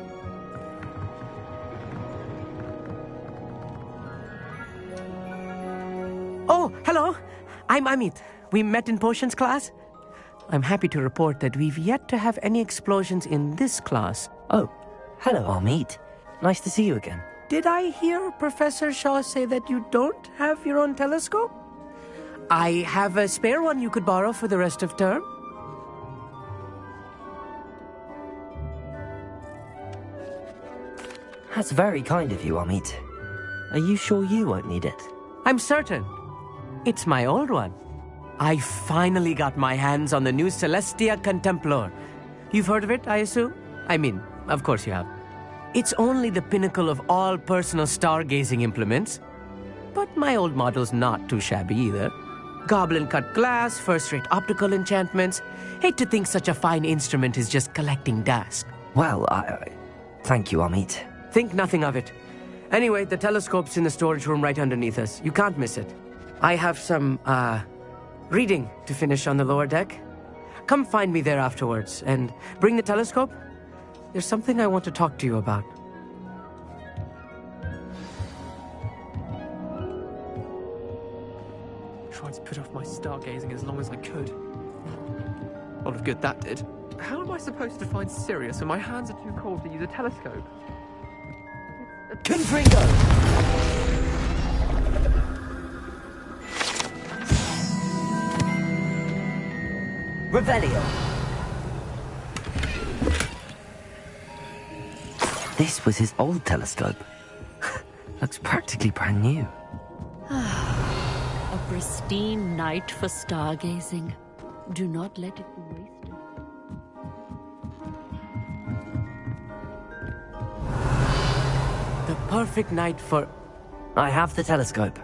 Oh, hello. I'm Amit. We met in potions class. I'm happy to report that we've yet to have any explosions in this class. Oh, hello, Amit. Nice to see you again. Did I hear Professor Shaw say that you don't have your own telescope? I have a spare one you could borrow for the rest of term. That's very kind of you, Amit. Are you sure you won't need it? I'm certain. It's my old one. I finally got my hands on the new Celestia Contemplar. You've heard of it, I assume? I mean, of course you have. It's only the pinnacle of all personal stargazing implements. But my old model's not too shabby either. Goblin-cut glass, first-rate optical enchantments. Hate to think such a fine instrument is just collecting dust. Well, thank you, Amit. Think nothing of it. Anyway, the telescope's in the storage room right underneath us. You can't miss it. I have some, reading to finish on the lower deck. Come find me there afterwards, and bring the telescope. There's something I want to talk to you about. Tried to put off my stargazing as long as I could. A lot of good that did. How am I supposed to find Sirius when my hands are too cold to use a telescope? Confringo! Revelio! This was his old telescope. Looks practically brand new. A pristine night for stargazing. Do not let it be wasted. The perfect night for... I have the telescope.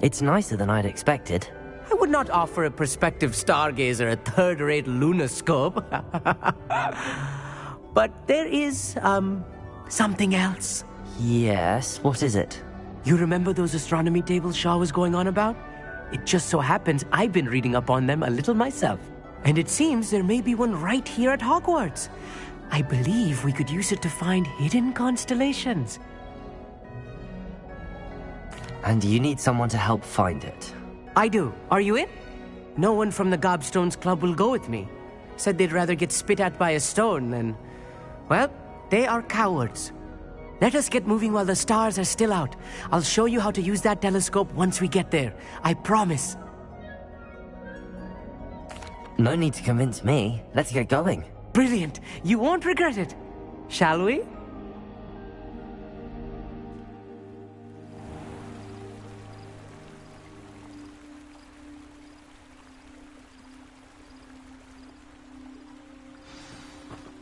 It's nicer than I'd expected. I would not offer a prospective stargazer a third-rate lunoscope. But there is, something else. Yes, what is it? You remember those astronomy tables Shaw was going on about? It just so happens I've been reading up on them a little myself. And it seems there may be one right here at Hogwarts. I believe we could use it to find hidden constellations. And you need someone to help find it. I do. Are you in? No one from the Gobstones Club will go with me. Said they'd rather get spit at by a stone than... Well, they are cowards. Let us get moving while the stars are still out. I'll show you how to use that telescope once we get there. I promise. No need to convince me. Let's get going. Brilliant. You won't regret it. Shall we?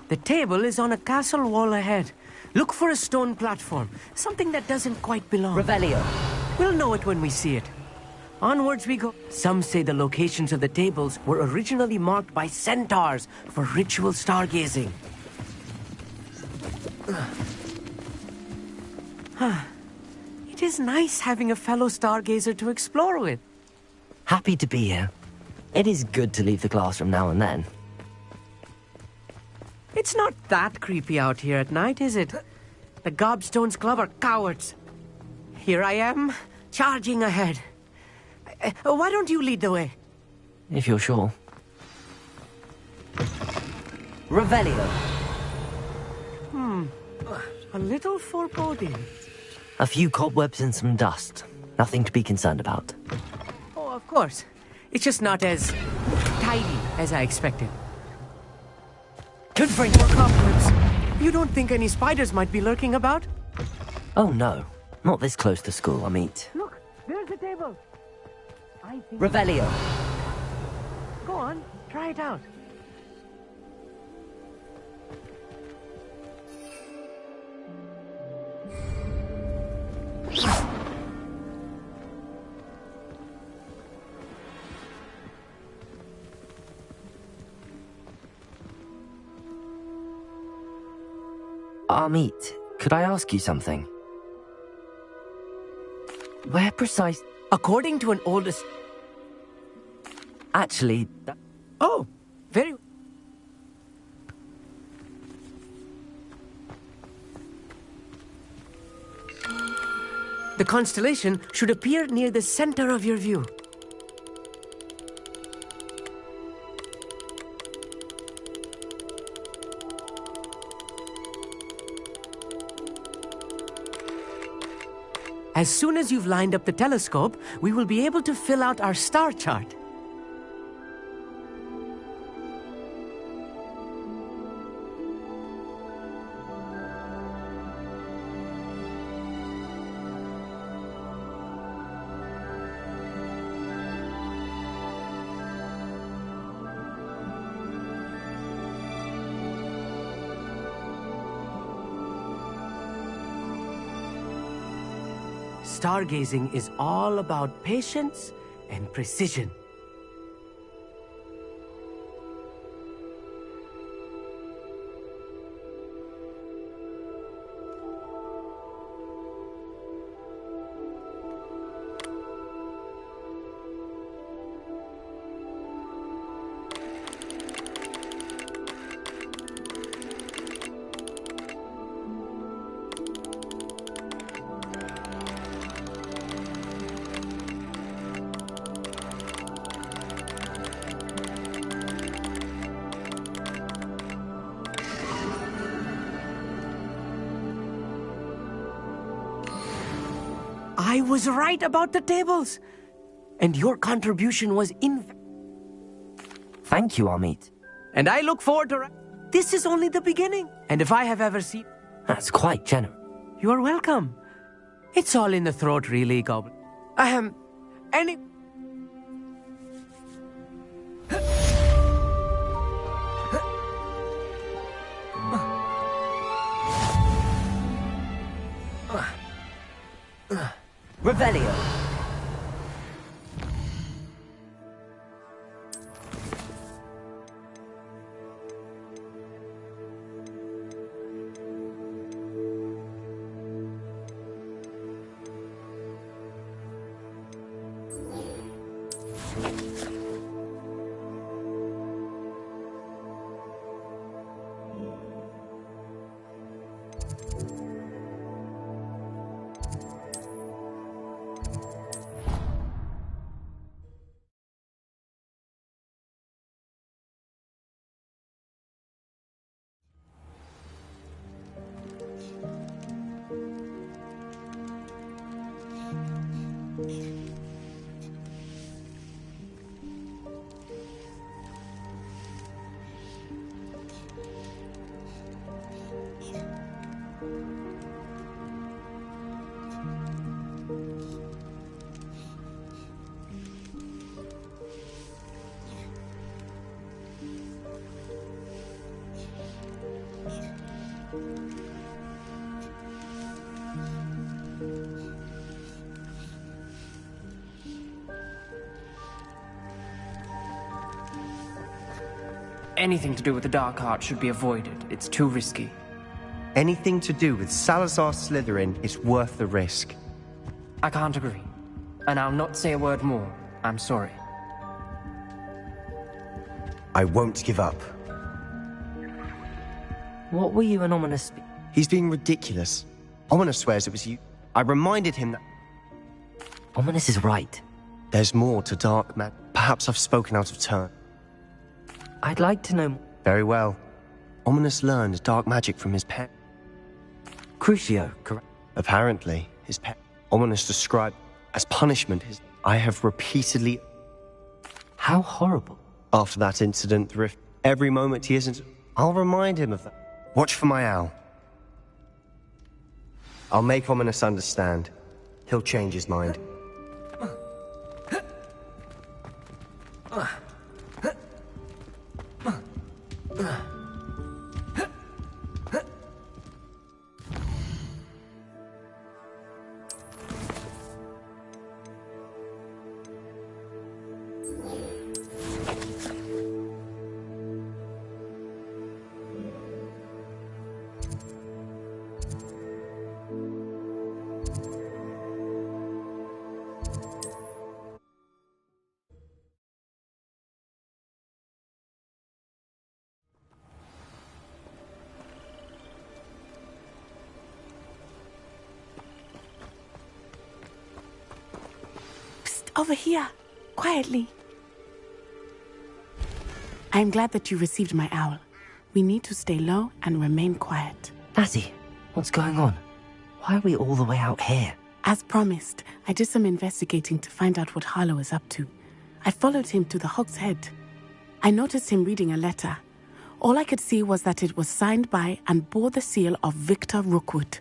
The table is on a castle wall ahead. Look for a stone platform, something that doesn't quite belong. Revelio. We'll know it when we see it. Onwards we go. Some say the locations of the tables were originally marked by centaurs for ritual stargazing. It is nice having a fellow stargazer to explore with. Happy to be here. It is good to leave the classroom now and then. It's not that creepy out here at night, is it? The Gobstones Club are cowards. Here I am, charging ahead. Why don't you lead the way? If you're sure. Revelio. A little foreboding. A few cobwebs and some dust. Nothing to be concerned about. Oh, of course. It's just not as tidy as I expected. Confringo. More cobwebs. You don't think any spiders might be lurking about? Oh no. Not this close to school, Amit. Look, there's the table. Revelio. Go on, try it out. Amit, could I ask you something? Where precise... According to an oldest... Actually... Oh, very... The constellation should appear near the center of your view. As soon as you've lined up the telescope, we will be able to fill out our star chart. Stargazing is all about patience and precision. I was right about the tables. And your contribution was Thank you, Amit. And I look forward to... This is only the beginning. And if I have ever seen... That's quite generous. You are welcome. It's all in the throat, really, Goblin. Any... Revelio. Anything to do with the Dark Art should be avoided. It's too risky. Anything to do with Salazar Slytherin is worth the risk. I can't agree. And I'll not say a word more. I'm sorry. I won't give up. What were you and Ominous... He's being ridiculous. Ominous swears it was you. I reminded him that... Ominous is right. There's more to dark magic. Perhaps I've spoken out of turn. I'd like to know... Very well. Ominous learned dark magic from his pet. Crucio, correct? Apparently, his pet. Ominous described as punishment. I have repeatedly... How horrible. After that incident, the rift... Every moment he isn't... I'll remind him of that. Watch for my owl. I'll make Ominous understand. He'll change his mind. over here, quietly. I am glad that you received my owl. We need to stay low and remain quiet. Natty, what's going on? Why are we all the way out here? As promised, I did some investigating to find out what Harlow is up to. I followed him to the Hog's Head. I noticed him reading a letter. All I could see was that it was signed by and bore the seal of Victor Rookwood.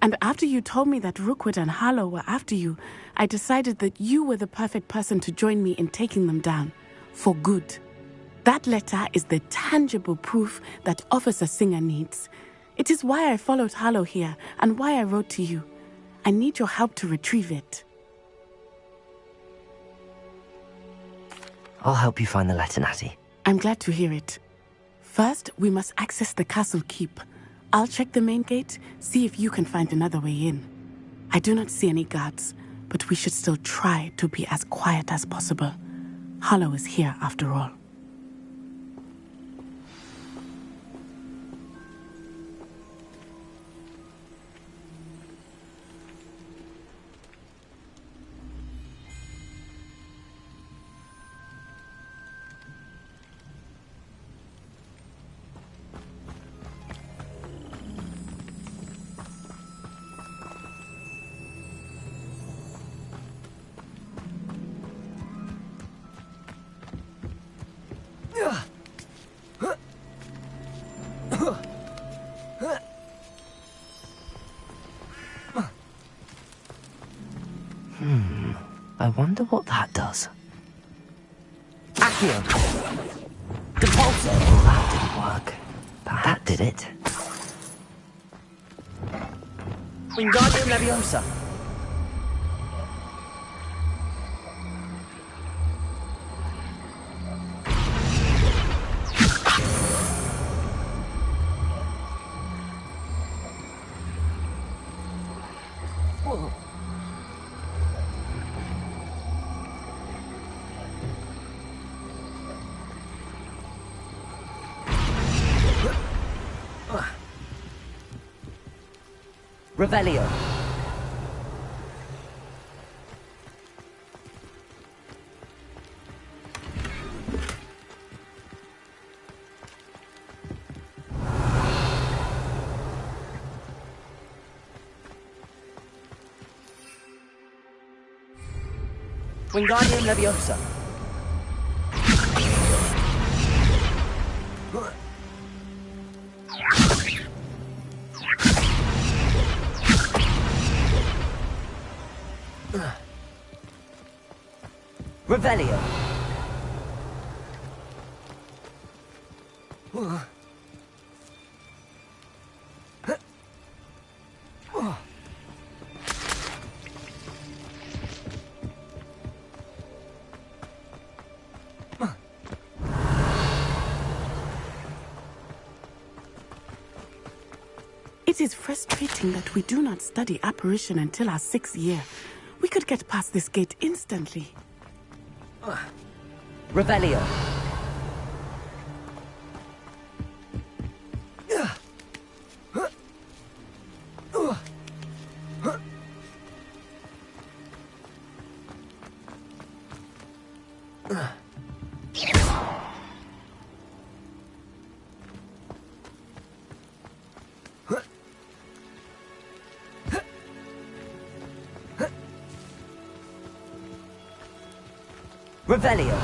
And after you told me that Rookwood and Harlow were after you, I decided that you were the perfect person to join me in taking them down. For good. That letter is the tangible proof that Officer Singer needs. It is why I followed Harlow here and why I wrote to you. I need your help to retrieve it. I'll help you find the letter, Natty. I'm glad to hear it. First, we must access the castle keep. I'll check the main gate, see if you can find another way in. I do not see any guards, but we should still try to be as quiet as possible. Harlow is here after all. I wonder what that does. Accio! Depulso! Oh, that didn't work. But that did it. Wingardium Leviosa! Revelio. Wingardium Leviosa. Revelio. It is frustrating that we do not study apparition until our 6th year. We could get past this gate instantly. Revelio. Revelio.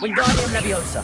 Wingardium Leviosa.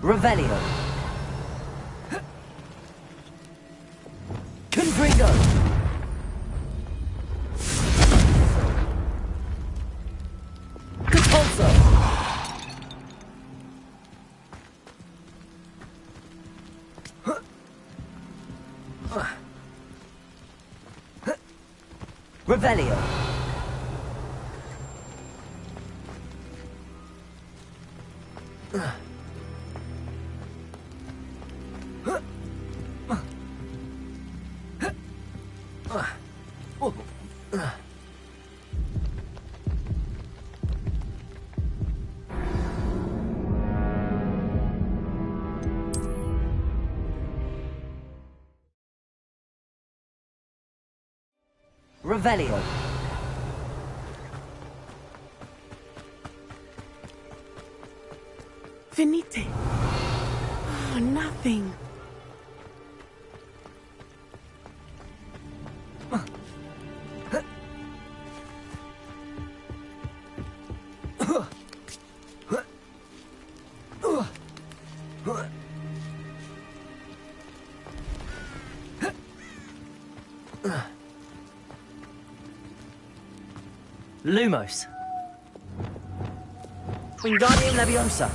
Revelio. Confringo. Compulso. Revelio. Revelio. Venite. Oh, nothing. Lumos. Wingardium Leviosa.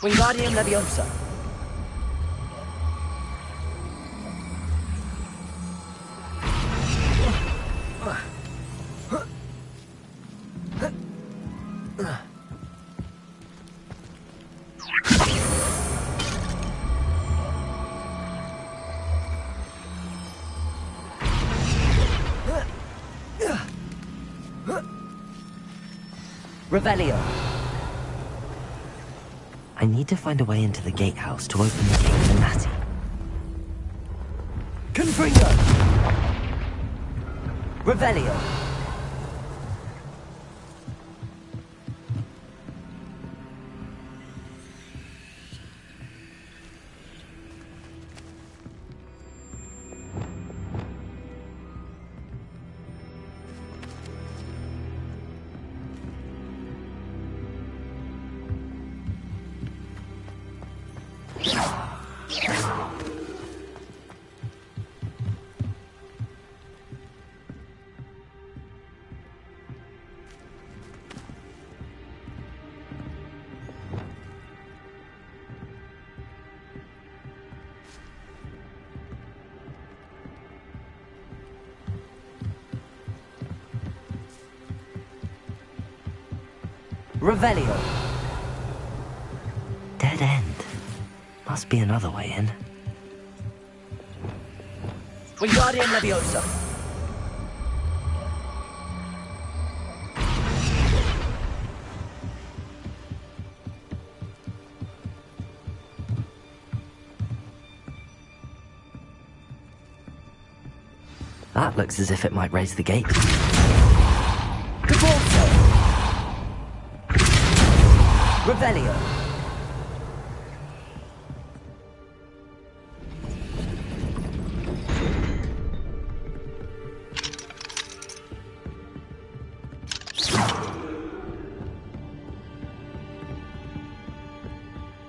Wingardium Leviosa. Revelio. I need to find a way into the gatehouse to open the gate for Natty. Confringo. Revelio. Revelio. Dead end. Must be another way in. Wingardium Leviosa. That looks as if it might raise the gate. Compulso. Revelio.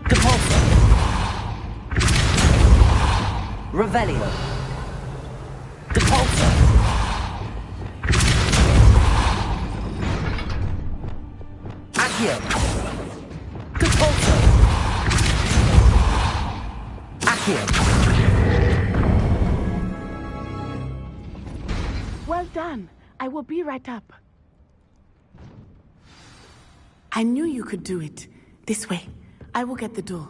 Compulso. Revelio. Compulso. Accio. Compulso. Accio. Well done. I will be right up. I knew you could do it. This way. I will get the door.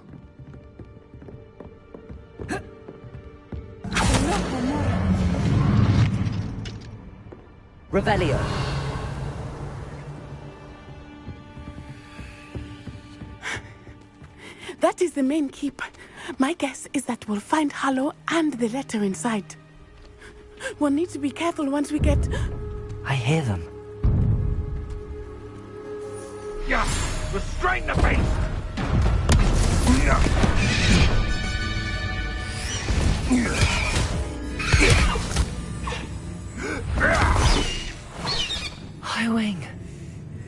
Revelio. That is the main keep. My guess is that we'll find Harlow and the letter inside. We'll need to be careful once we get... I hear them. Yeah! Restrain the beast! Highwing.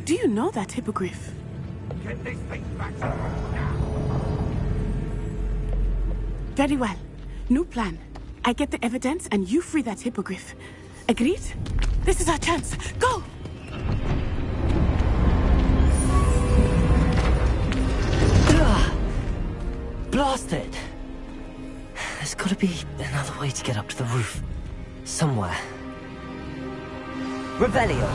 Do you know that hippogriff? Get this thing back. Very well. New plan. I get the evidence and you free that hippogriff. Agreed? This is our chance. Go! Blasted! There's gotta be another way to get up to the roof. Somewhere. Revelio.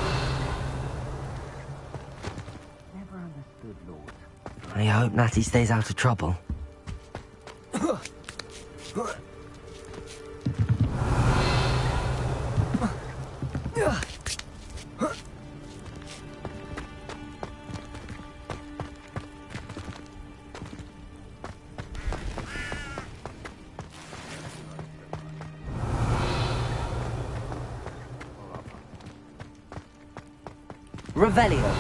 Never understood, Lord. I hope Natty stays out of trouble. Revelio.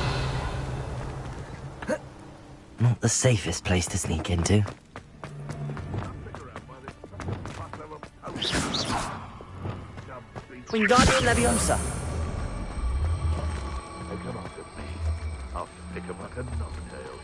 Not the safest place to sneak into. Wingardium Leviosa. Take them up with me. I'll stick them like a knocktail.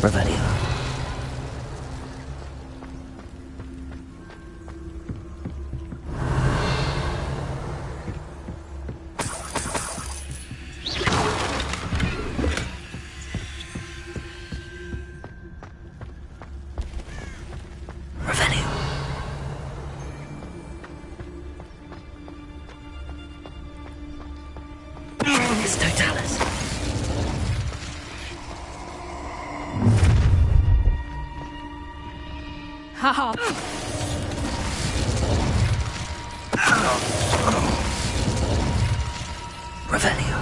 Revelio. Haha. Revelio.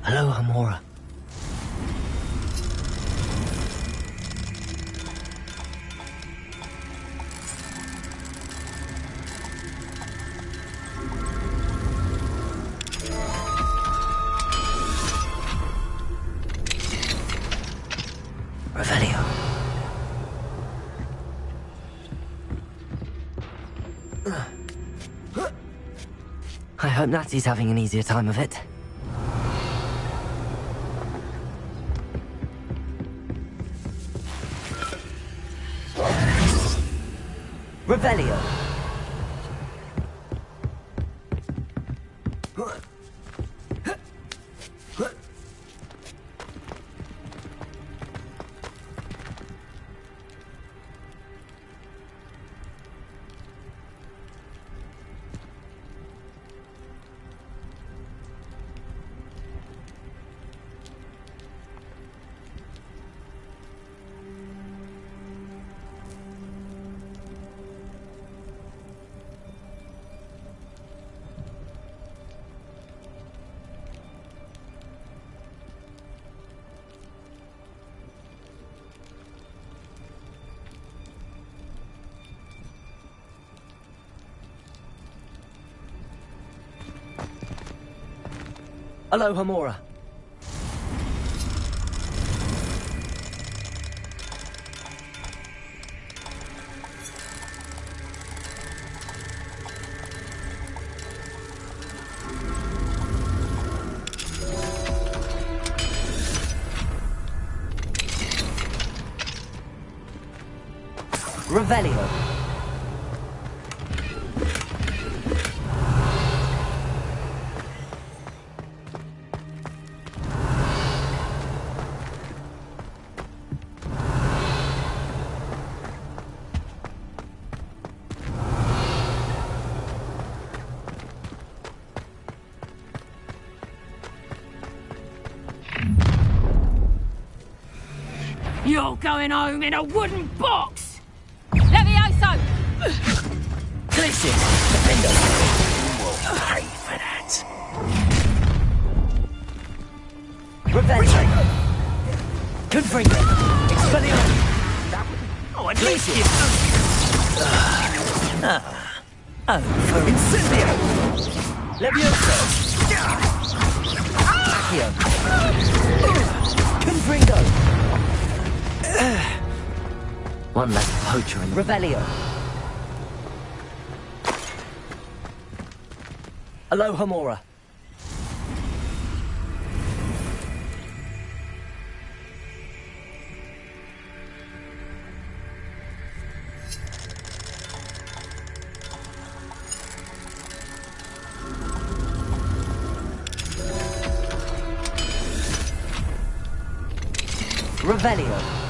Hello, Hamora. Revelio. I hope Natty's having an easier time of it. Revelio. Aloha Mora. Revelio. You're going home in a wooden box! Levioso! Glitches. Defender. You will pay for that. Revelio. Confringo. Expelliarmus. Oh, at least you... Oh, for Incendio. Levioso. Accio. Confringo. One less poacher in Revelio. Aloha Mora. Revelio.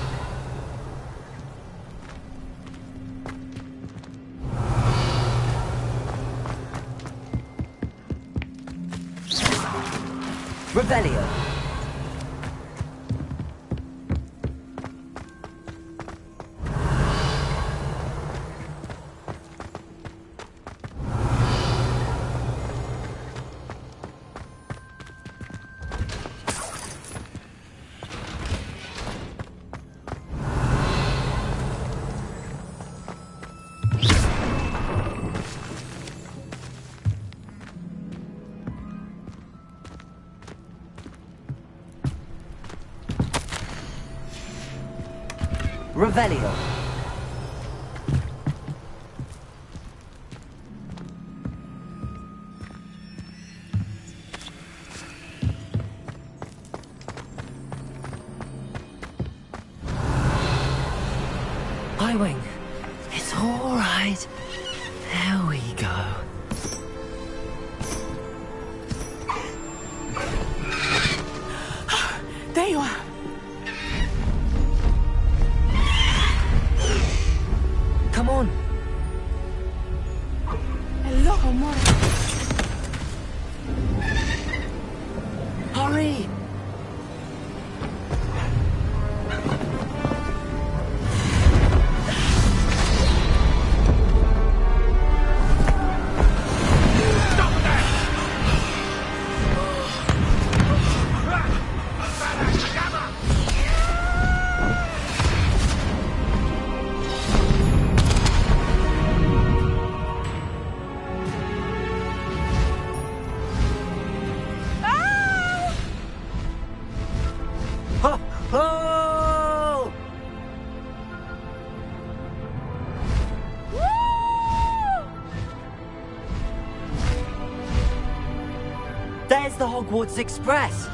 Revelio. Revelio. Highwing. It's all right. There we go. There you are. Come on. Aloha Mora. Hurry. Oh! There's the Hogwarts Express.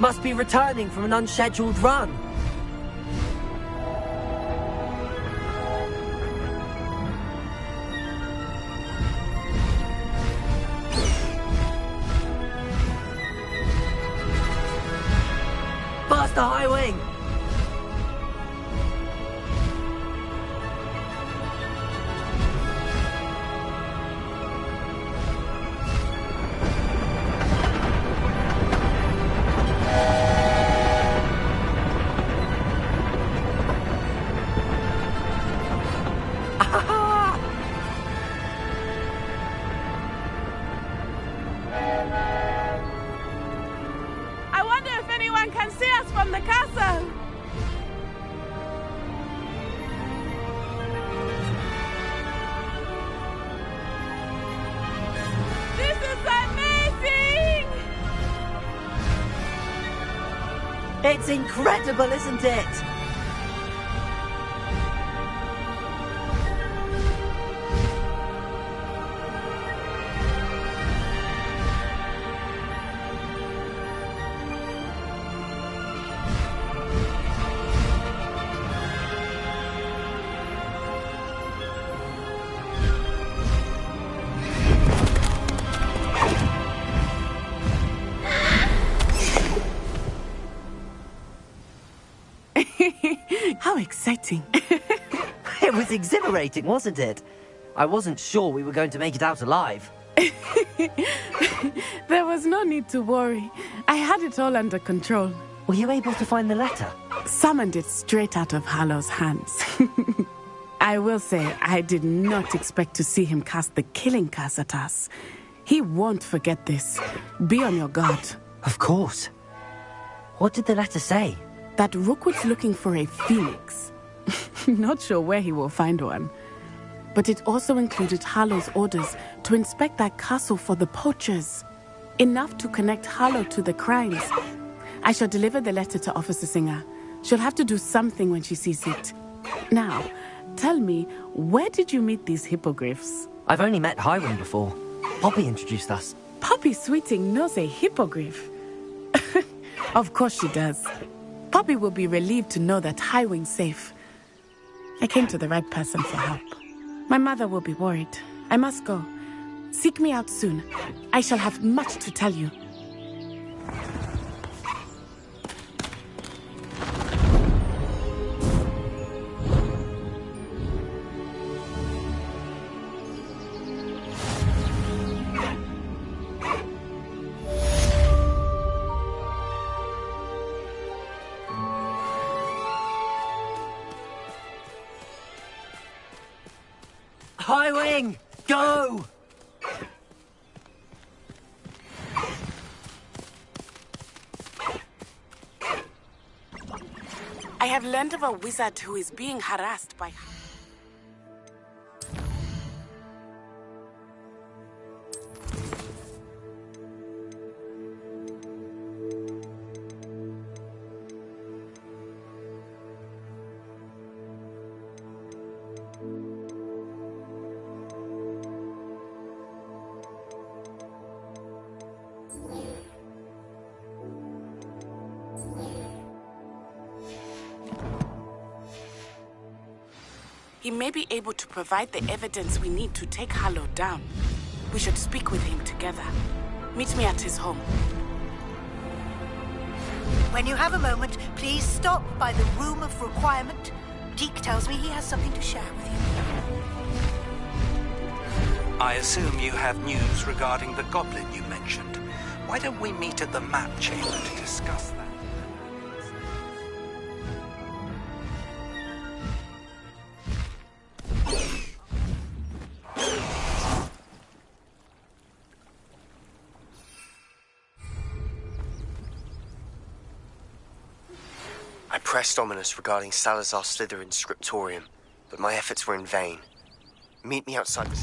Must be returning from an unscheduled run. I wonder if anyone can see us from the castle. This is amazing! It's incredible, isn't it? How exciting. It was exhilarating, wasn't it? I wasn't sure we were going to make it out alive. There was no need to worry. I had it all under control. Were you able to find the letter? Summoned it straight out of Harlow's hands. I will say, I did not expect to see him cast the killing curse at us. He won't forget this. Be on your guard. Of course. What did the letter say? That Rookwood's looking for a phoenix. Not sure where he will find one. But it also included Harlow's orders to inspect that castle for the poachers. Enough to connect Harlow to the crimes. I shall deliver the letter to Officer Singer. She'll have to do something when she sees it. Now, tell me, where did you meet these hippogriffs? I've only met Hiram before. Poppy introduced us. Poppy Sweeting knows a hippogriff. Of course she does. Poppy will be relieved to know that Highwing's safe. I came to the right person for help. My mother will be worried. I must go. Seek me out soon. I shall have much to tell you. Highwing! Go! I have learned of a wizard who is being harassed by... He may be able to provide the evidence we need to take Harlow down. We should speak with him together. Meet me at his home. When you have a moment, please stop by the Room of Requirement. Deke tells me he has something to share with you. I assume you have news regarding the goblin you mentioned. Why don't we meet at the map chamber to discuss that? I pressed Ominous regarding Salazar Slytherin's scriptorium, but my efforts were in vain. Meet me outside the...